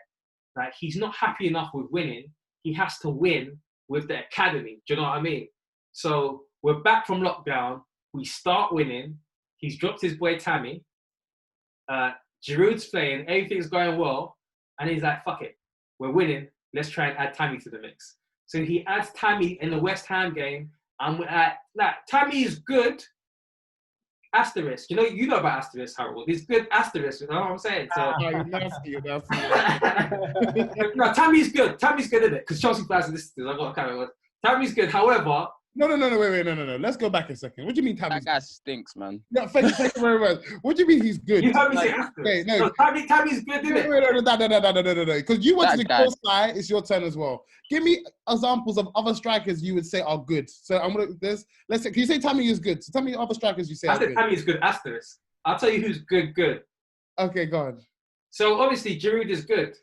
like he's not happy enough with winning. He has to win with the academy. Do you know what I mean? So we're back from lockdown. We start winning. He's dropped his boy Tammy. Giroud's playing, everything's going well, and he's like, fuck it, we're winning, let's try and add Tammy to the mix. So he adds Tammy in the West Ham game, and we're like, Tammy is good, asterisk. You know about asterisk, Harold. He's good, asterisk, you know what I'm saying? So,
You're nasty.
no, Tammy's good, isn't it? Because Chelsea fans are listeners, I've got to carry on. Tammy's good, however...
No, wait, no. Let's go back a second. What do you mean Tammy's
That guy stinks, man.
No, thank you very much. What do you mean he's good?
You heard me say asterisk.
Wait, no.
Tammy's good, isn't it?
No. Because you went to the
That guy.
close side, it's your turn as well. Give me examples of other strikers you would say are good. So I'm gonna let's say, can you say Tammy is good? So tell me other strikers you say
I
are
said
good.
Tammy's good, asterisk. I'll tell you who's good.
Okay, go on.
So obviously Giroud is good.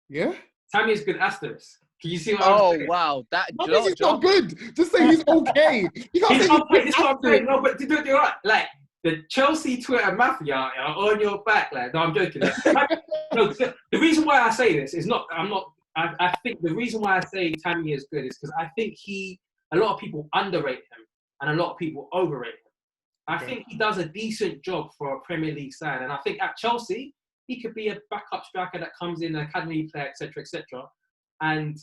Yeah?
Tammy is good, asterisk. Can you see what I'm
Oh
saying?
wow, that
That means he's not good. Just say he's okay. You can't say
He's okay.
he's
This is what I'm saying. No, but to do it right, like the Chelsea Twitter mafia are on your back. Like, no, I'm joking. Like, no, the reason why I say this is not. I'm not. I think the reason why I say Tammy is good is because I think a lot of people underrate him and a lot of people overrate him. I think he does a decent job for a Premier League side, and I think at Chelsea he could be a backup striker that comes in, an academy player, etc., etc. And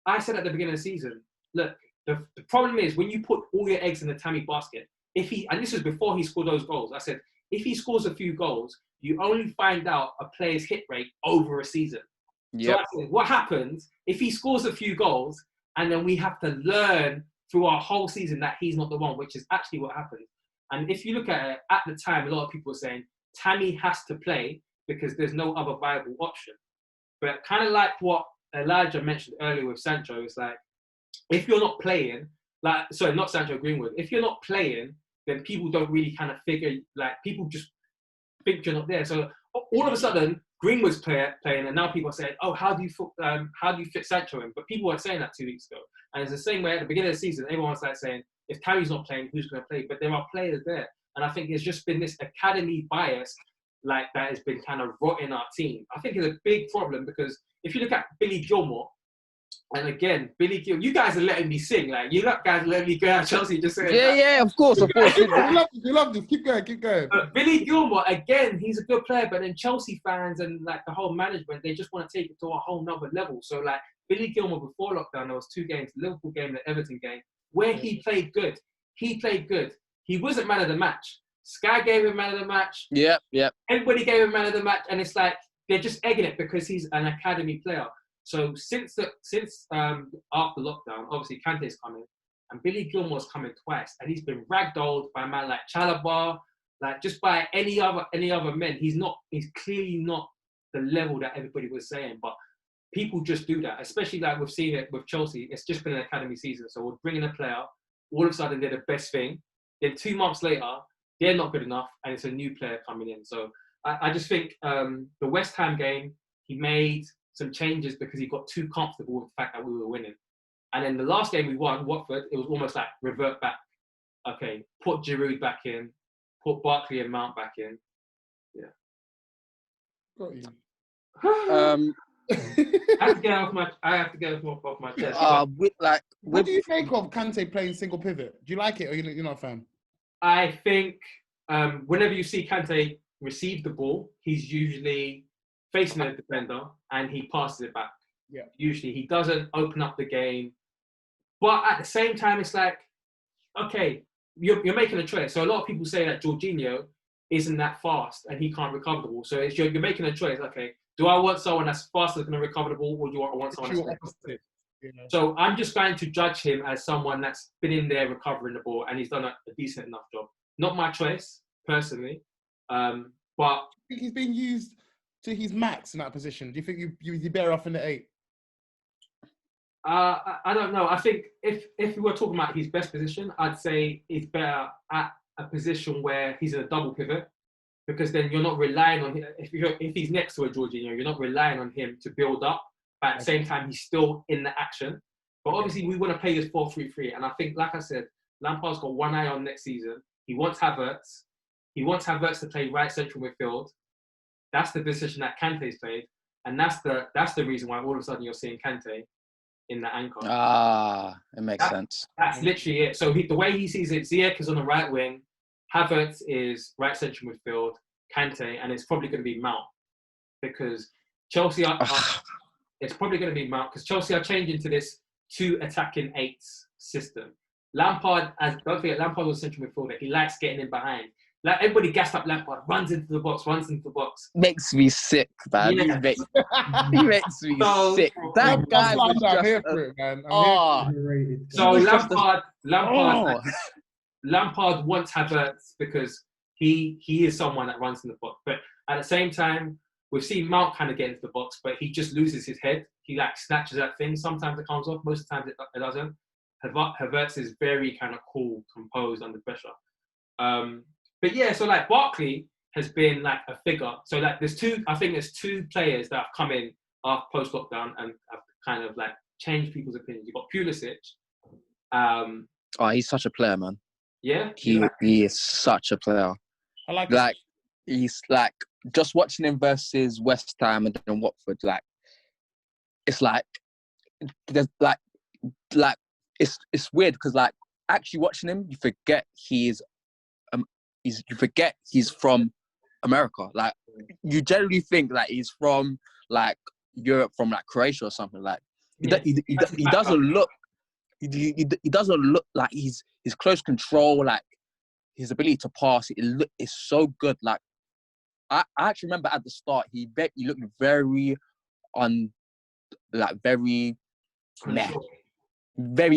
I said at the beginning of the season, look, the problem is when you put all your eggs in the Tammy basket, and this was before he scored those goals, I said, if he scores a few goals, you only find out a player's hit rate over a season.
Yep.
So I said, what happens if he scores a few goals and then we have to learn through our whole season that he's not the one, which is actually what happened. And if you look at it, at the time, a lot of people were saying, Tammy has to play because there's no other viable option. But kind of like what Elijah mentioned earlier with Sancho, it's like, if you're not playing, not Sancho, Greenwood, if you're not playing, then people don't really kind of figure, like, people just think you're not there. So all of a sudden, Greenwood's playing, and now people are saying, oh, how do you fit Sancho in? But people weren't saying that 2 weeks ago. And it's the same way at the beginning of the season, everyone's like saying, if Tammy's not playing, who's going to play? But there are players there. And I think there's just been this academy bias like that has been kind of rotting our team. I think it's a big problem because if you look at Billy Gilmore, and again, Billy Gilmore, you guys are letting me sing. Like, you guys letting me go out Chelsea just saying that.
Yeah, of course.
You love this. Keep going.
But Billy Gilmore, again, he's a good player, but then Chelsea fans and like the whole management, they just want to take it to a whole nother level. So like Billy Gilmore before lockdown, there was 2 games, the Liverpool game and the Everton game, where he played good. He wasn't man of the match. Sky gave him man of the match.
Yep.
Everybody gave him man of the match, and it's like they're just egging it because he's an academy player. So since after lockdown, obviously Kante's coming, and Billy Gilmore's coming twice, and he's been ragdolled by a man like Chalobah, like just by any other men. He's clearly not the level that everybody was saying, but people just do that, especially like we've seen it with Chelsea. It's just been an academy season, so we're bringing a player. All of a sudden, they're the best thing. Then 2 months later, they're not good enough, and it's a new player coming in. So I just think the West Ham game, he made some changes because he got too comfortable with the fact that we were winning. And then the last game we won, Watford, it was almost like revert back. Okay, put Giroud back in, put Barkley and Mount back in. Yeah.
Got you.
I have to get off my chest.
What do you think of Kante playing single pivot? Do you like it or you're not a fan?
I think whenever you see Kante receive the ball, he's usually facing a defender and he passes it back.
Yeah.
Usually he doesn't open up the game. But at the same time, it's like, okay, you're making a choice. So a lot of people say that Jorginho isn't that fast and he can't recover the ball. So you're making a choice. Okay, do I want someone that's fast that's going to recover the ball, or do I want someone that's fast? So I'm just going to judge him as someone that's been in there recovering the ball and he's done a decent enough job. Not my choice, personally. But
I think he's being used to his max in that position. Do you think you'd be better off in the 8?
I don't know. I think if we were talking about his best position, I'd say he's better at a position where he's in a double pivot, because then you're not relying on him. If he's next to a Jorginho, you're not relying on him to build up, but at the same time, he's still in the action. But obviously, we want to play this 4-3-3. And I think, like I said, Lampard's got one eye on next season. He wants Havertz. He wants Havertz to play right central midfield. That's the position that Kante's played. And that's the reason why all of a sudden you're seeing Kante in the anchor.
It makes sense.
That's literally it. So the way he sees it, Ziyech is on the right wing, Havertz is right central midfield, Kante, and it's probably going to be Mount, because Chelsea it's probably going to be Mount because Chelsea are changing to this 2 attacking 8s system. Don't forget, Lampard was a central midfielder. He likes getting in behind. Like, everybody gassed up Lampard, runs into the box.
Makes me sick, man.
Yeah.
He makes me sick. That guy was
I'm here
just...
for it, man.
So Lampard wants Havertz because he is someone that runs in the box. But at the same time, we've seen Mount kind of get into the box, but he just loses his head. He like snatches at things. Sometimes it comes off. Most of the time it doesn't. Havertz is very kind of cool, composed under pressure. But yeah, so like Barkley, has been like a figure. So like there's two players that have come in after post lockdown and have kind of like changed people's opinions. You've got Pulisic.
He's such a player, man.
Yeah,
He is such a player.
I like
Like he's like just watching him versus West Ham and then Watford. Like it's like there's like it's weird because like actually watching him, you forget he's from America. Like you generally think like he's from like Europe, from like Croatia or something. Like he doesn't look. He doesn't look like his close control, like his ability to pass. It's so good. Like I actually remember at the start he looked very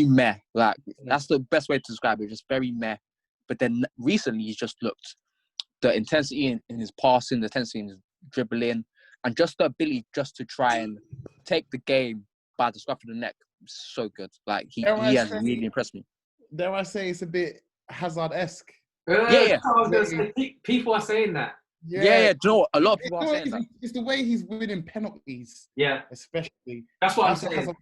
meh. Like that's the best way to describe it. Just very meh. But then recently he's just looked the intensity in his passing, the intensity in his dribbling, and just the ability just to try and take the game by the scruff of the neck. So good. Like he has really impressed me.
Dare I say it's a bit Hazard-esque?
Yeah. I was gonna say, people are saying that.
Yeah. Do you know what? A lot of people are saying that.
It's the way he's winning penalties.
Yeah.
Especially.
That's what I'm saying.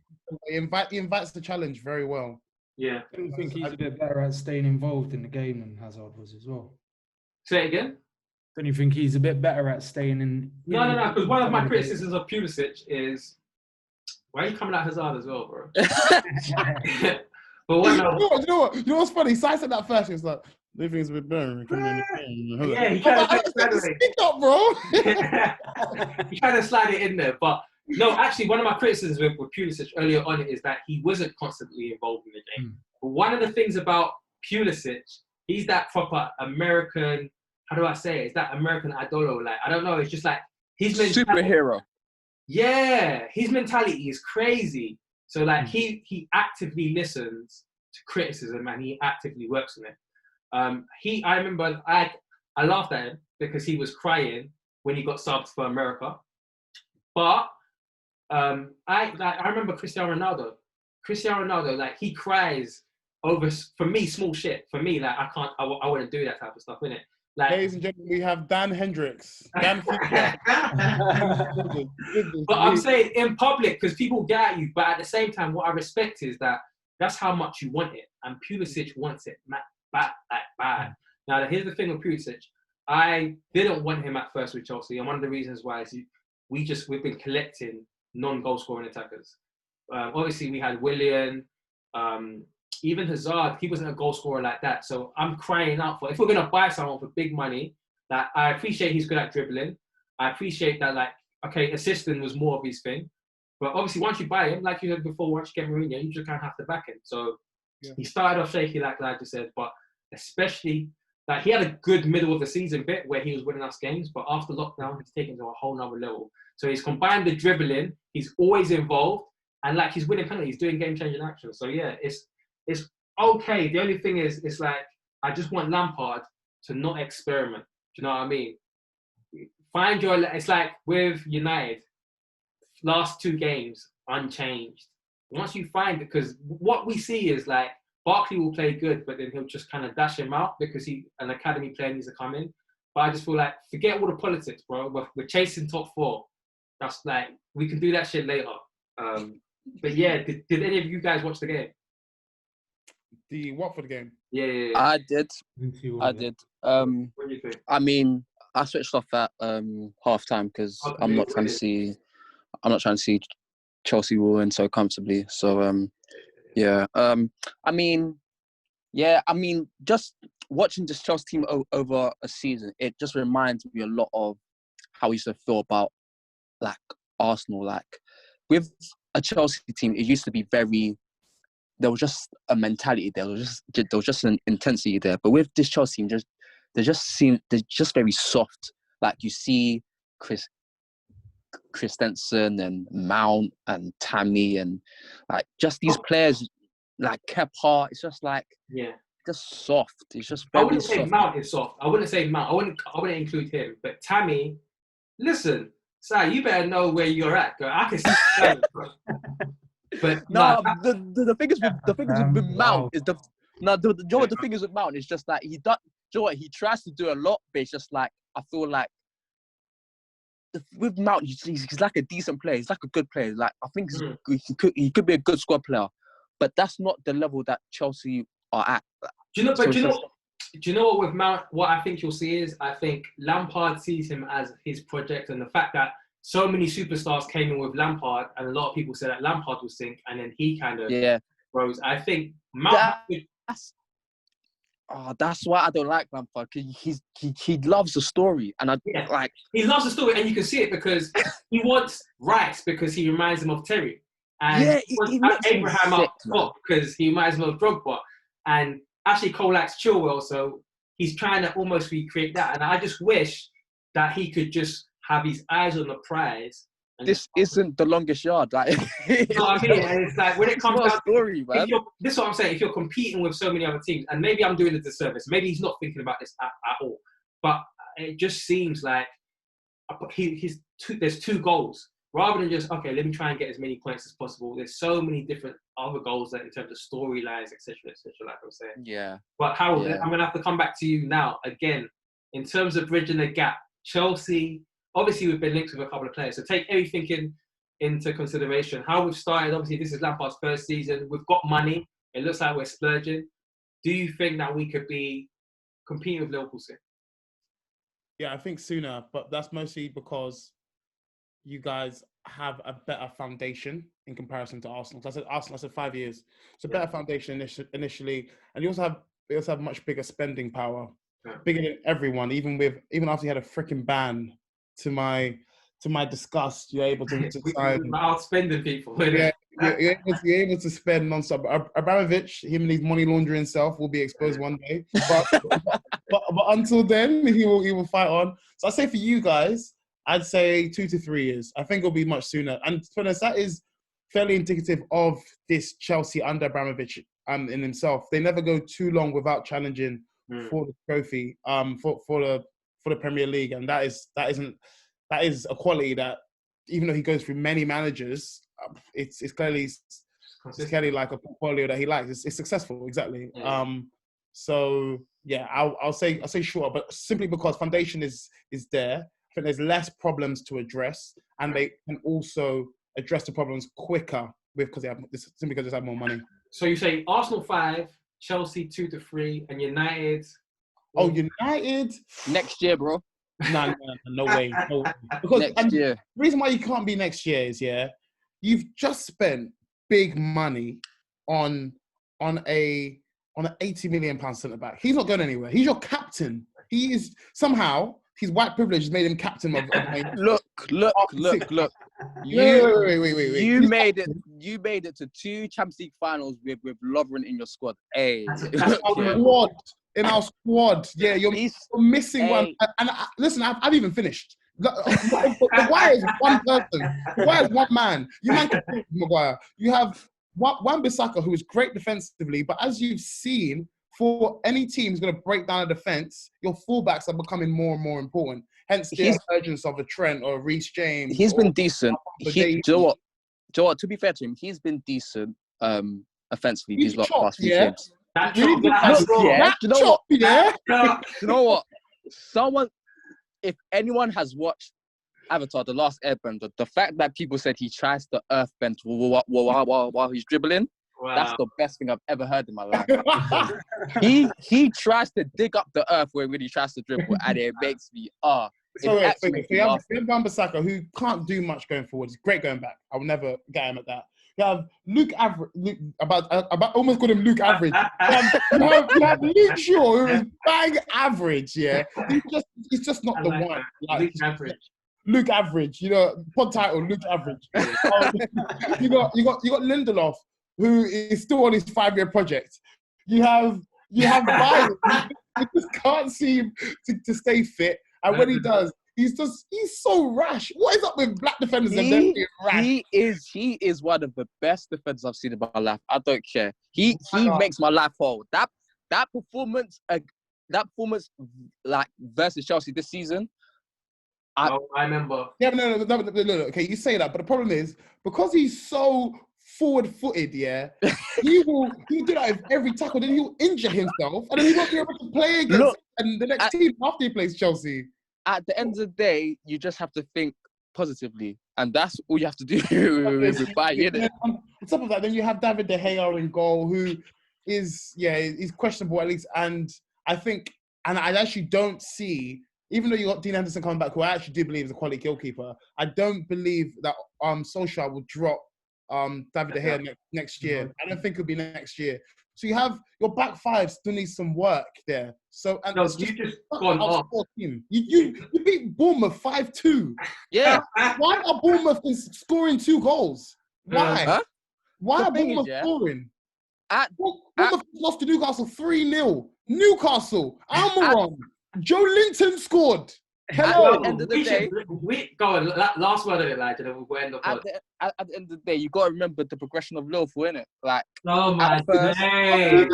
He invites the challenge very well.
Yeah.
I do think he's a bit better at staying involved in the game than Hazard was as well.
Say it again?
Don't you think he's a bit better at staying in...
No, because one of my criticisms of Pulisic is, why are you coming at Hazard as well, bro? But what?
You know what's funny? Si said that first. He was like, "Living's a bit better."
Yeah, he kind of
speak up, bro.
He kind of slide it in there, but no. Actually, one of my criticisms with Pulisic earlier on is that he wasn't constantly involved in the game. But one of the things about Pulisic, he's that proper American. How do I say it? It's that American idolo. Like I don't know. It's just like his
superhero.
Yeah, his mentality is crazy. So like he actively listens to criticism and he actively works on it. I remember I laughed at him because he was crying when he got subbed for America. But I remember Cristiano Ronaldo, like he cries over, for me, small shit. For me, like I wouldn't do that type of stuff, innit? Like,
ladies and gentlemen, we have Dan Hendricks. But
I'm saying in public because people get at you. But at the same time, what I respect is that that's how much you want it, and Pulisic wants it bad. Now, here's the thing with Pulisic. I didn't want him at first with Chelsea, and one of the reasons why is we've been collecting non-goal scoring attackers. Obviously, we had Willian. Even Hazard, he wasn't a goal scorer like that. So I'm crying out for, if we're going to buy someone for big money, that I appreciate he's good at dribbling. I appreciate that, like, okay, assisting was more of his thing. But obviously, once you buy him, like you said before, once you get Mourinho, you just kind of have to back him. So he started off shaky, like I just said, but especially, like, he had a good middle of the season bit where he was winning us games, but after lockdown, he's taken to a whole nother level. So he's combined the dribbling, he's always involved, and like he's winning penalties, doing game-changing action. So yeah, it's okay. The only thing is, it's like, I just want Lampard to not experiment. Do you know what I mean? It's like with United, last 2 games, unchanged. Once you find it, because what we see is like, Barkley will play good, but then he'll just kind of dash him out because an academy player needs to come in. But I just feel like, forget all the politics, bro. We're chasing top 4. That's like, we can do that shit later. But yeah, did any of you guys watch the game?
The Watford game?
Yeah.
I did.
What do you think?
I mean, I switched off at half time because I'm not trying to see Chelsea win so comfortably. So yeah. I mean, just watching this Chelsea team over a season, it just reminds me a lot of how we used to feel about like Arsenal. Like with a Chelsea team, it used to be there was just a mentality there. There was just an intensity there. But with this Chelsea team, they're just very soft. Like you see Christensen and Mount and Tammy and like just these players like Kepa. It's just like just soft. It's just very
I wouldn't
soft.
say Mount is soft. I wouldn't say Mount. I wouldn't include him. But Tammy, listen, Si, you better know where you're at, girl. I can see bro. But
the thing is with Mount is the thing is with Mount is just like he tries to do a lot, but it's just like I feel like with Mount, he's like a decent player. He's like a good player. Like I think he could be a good squad player, but that's not the level that Chelsea are at.
Do you know? But do you know what with Mount? What I think you'll see is I think Lampard sees him as his project, and the fact that so many superstars came in with Lampard, and a lot of people said that Lampard will sink, and then he kind of rose. I think Mount.
That's why I don't like Lampard. He loves the story, and
he loves the story, and you can see it because he wants Rice because he reminds him of Terry, and he wants Abraham up top because he reminds him of Drogba, and actually Cole likes Chilwell, so he's trying to almost recreate that. And I just wish that he could just have his eyes on the prize.
This isn't the longest yard. Like,
you know what I mean? And it's like when it comes down to
story, man.
This is what I'm saying. If you're competing with so many other teams, and maybe I'm doing a disservice, maybe he's not thinking about this at all. But it just seems like there's two goals. Rather than just, okay, let me try and get as many points as possible. There's so many different other goals that in terms of storylines, etc., like I'm saying.
Yeah.
But Harold, I'm going to have to come back to you now. Again, in terms of bridging the gap, Chelsea, obviously we've been linked with a couple of players. So take everything into consideration. How we've started, obviously this is Lampard's first season. We've got money. It looks like we're splurging. Do you think that we could be competing with Liverpool soon?
Yeah, I think sooner. But that's mostly because you guys have a better foundation in comparison to Arsenal. So I said 5 years. It's a better foundation initially, and you also have much bigger spending power, bigger than everyone. Even after you had a freaking ban, to my disgust, you're able to sign.
We're outspending people.
Yeah, you're able to spend non-stop. Abramovich, him and his money laundering self, will be exposed one day. But until then, he will fight on. So I say for you guys, I'd say 2 to 3 years. I think it'll be much sooner. And for us, that is fairly indicative of this Chelsea under Abramovich in himself. They never go too long without challenging for the trophy, for the Premier League, and that is a quality that, even though he goes through many managers, it's clearly like a portfolio that he likes. It's successful, exactly. Yeah. So yeah, I'll say short, but simply because foundation is there. I think there's less problems to address, and they can also address the problems quicker because they have more money.
So you say Arsenal 5, Chelsea 2 to 3, and United.
Oh, United
next year, bro.
No way. Because
next year.
The reason why you can't be next year is you've just spent big money on a £80 million centre back. He's not going anywhere. He's your captain. He is somehow. His white privilege has made him captain of
Look.
Wait.
You made it to 2 Champions League finals with Lovren in your squad. Hey.
In our squad. Yeah, you're missing one. And listen, I've even finished. Maguire is one person. Maguire is one man. You man can pick Maguire. You have Wan-Bissaka, who is great defensively, but as you've seen, for any team who's going to break down a defense, your fullbacks are becoming more and more important. Hence the emergence of a Trent or a Reece James.
He's been decent. Do you know what? To be fair to him, he's been decent offensively these past few games.
Do
you know what? If anyone has watched Avatar: The Last Airbender, the fact that people said he tries to earthbend while he's dribbling, that's the best thing I've ever heard in my life. he tries to dig up the earth when he tries to dribble, and it makes me
So you have Wan-Bissaka, who can't do much going forward. He's great going back. I will never get him at that. You have Luke almost called him Luke Average. You have Luke Shaw, who is bang average. Yeah, he's just not the one.
Luke Average.
Luke Average. Pod title Luke Average. You got Lindelof, who is still on his 5-year project. You have Bayern, who just can't seem to stay fit, and when he does, he's so rash. What is up with black defenders and them being rash?
He is one of the best defenders I've seen in my life. I don't care. He makes my life whole. That performance like versus Chelsea this season.
I remember.
Yeah, no. Okay, you say that, but the problem is because he's so forward-footed, he will do that with every tackle. Then he'll injure himself, and then he won't be able to play against the next team after he plays Chelsea.
at the end of the day, you just have to think positively, and that's all you have to do with buying it.
On top of that, then you have David De Gea in goal, who is he's questionable at least, and I think, and I actually don't see, even though you got Dean Henderson coming back, who I actually do believe is a quality goalkeeper, I don't believe that Solskjaer will drop David De Gea next year. I don't think it'll be next year. So you have your back five still needs some work there. So and
No,
it's
you
just
just gone off.
team. You beat Bournemouth 5-2.
Yeah.
Why are Bournemouth scoring 2 goals? Why?
Huh?
Why
The
are
thing is,
Bournemouth scoring?
At
Bournemouth lost to Newcastle 3-0. Newcastle, Almiron, Joe Linton scored. Hello.
At the end of the day,
Go on, last word of it, like, and we'll end the pod.
at the end of the day, you got to remember the progression of Liverpool, innit? Like,
Oh my
at first-
days.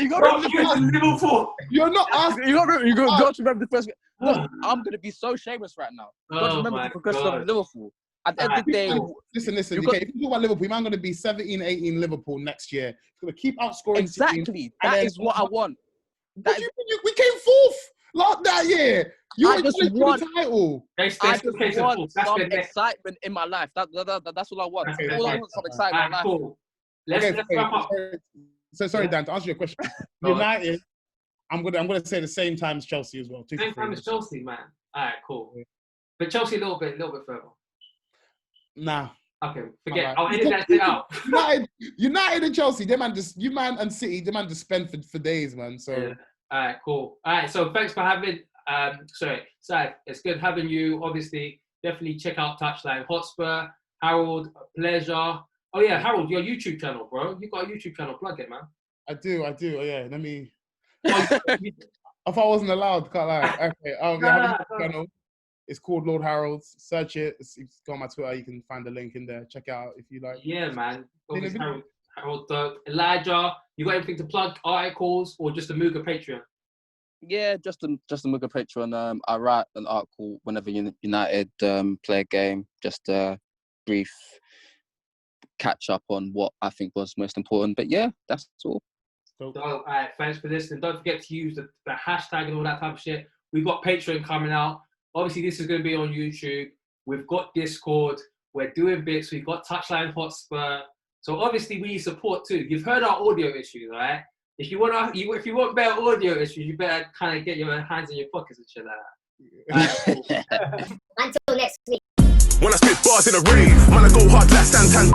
you got to remember
Liverpool.
You're not asking.
You got to remember the first. Look, I'm gonna be so shameless right now. You got to
Oh
remember
my
the progression
God.
of Liverpool. At the end of the day,
Listen.
you
Okay, if you talk about Liverpool, I'm going to be 17-18 Liverpool next year. It's going to keep outscoring.
exactly. That is what I want.
What do you mean? We came 4th that year. You
I just want
the title.
I just want some excitement in my life. That's all I want.
Okay,
All I want is some excitement in my life.
Cool. Let's wrap up.
So sorry, Dan, to answer your question. United, I'm gonna say the same time as Chelsea as well.
Same time as Chelsea, man. All right, cool. But Chelsea a little bit further.
Nah.
Okay, forget. I'll edit that shit out.
United and Chelsea, and City, they man just spend for days, man. So.
Yeah. All right, cool. All right, so thanks for having. Sorry, it's good having you. Obviously, definitely check out Touchline Hotspur. Harold, a pleasure. Oh yeah, Harold, your YouTube channel, bro. You got a YouTube channel. Plug it, man.
I do. Oh yeah, let me. If I wasn't allowed, can't lie. Okay. I have a YouTube channel. It's called Lord Harold's. Search it. It's go on my Twitter. You can find the link in there. Check it out if you like.
Yeah, man. Obviously, Harold, Elijah, you got anything to plug? Articles or just a Muga Patreon?
Yeah, just a Muga Patreon. I write an article whenever United play a game. Just a brief catch up on what I think was most important. But yeah, that's all.
So, all right, thanks for listening. Don't forget to use the hashtag and all that type of shit. We've got Patreon coming out. Obviously, this is going to be on YouTube. We've got Discord. We're doing bits. We've got Touchline Hotspur. So obviously, we need support too. You've heard our audio issues, all right? If you want better audio issues, you better kind of get your hands in your pockets and shit like that. All right, cool.
Until next week.
When I spit bars in a rave, man, I go hard like Santan.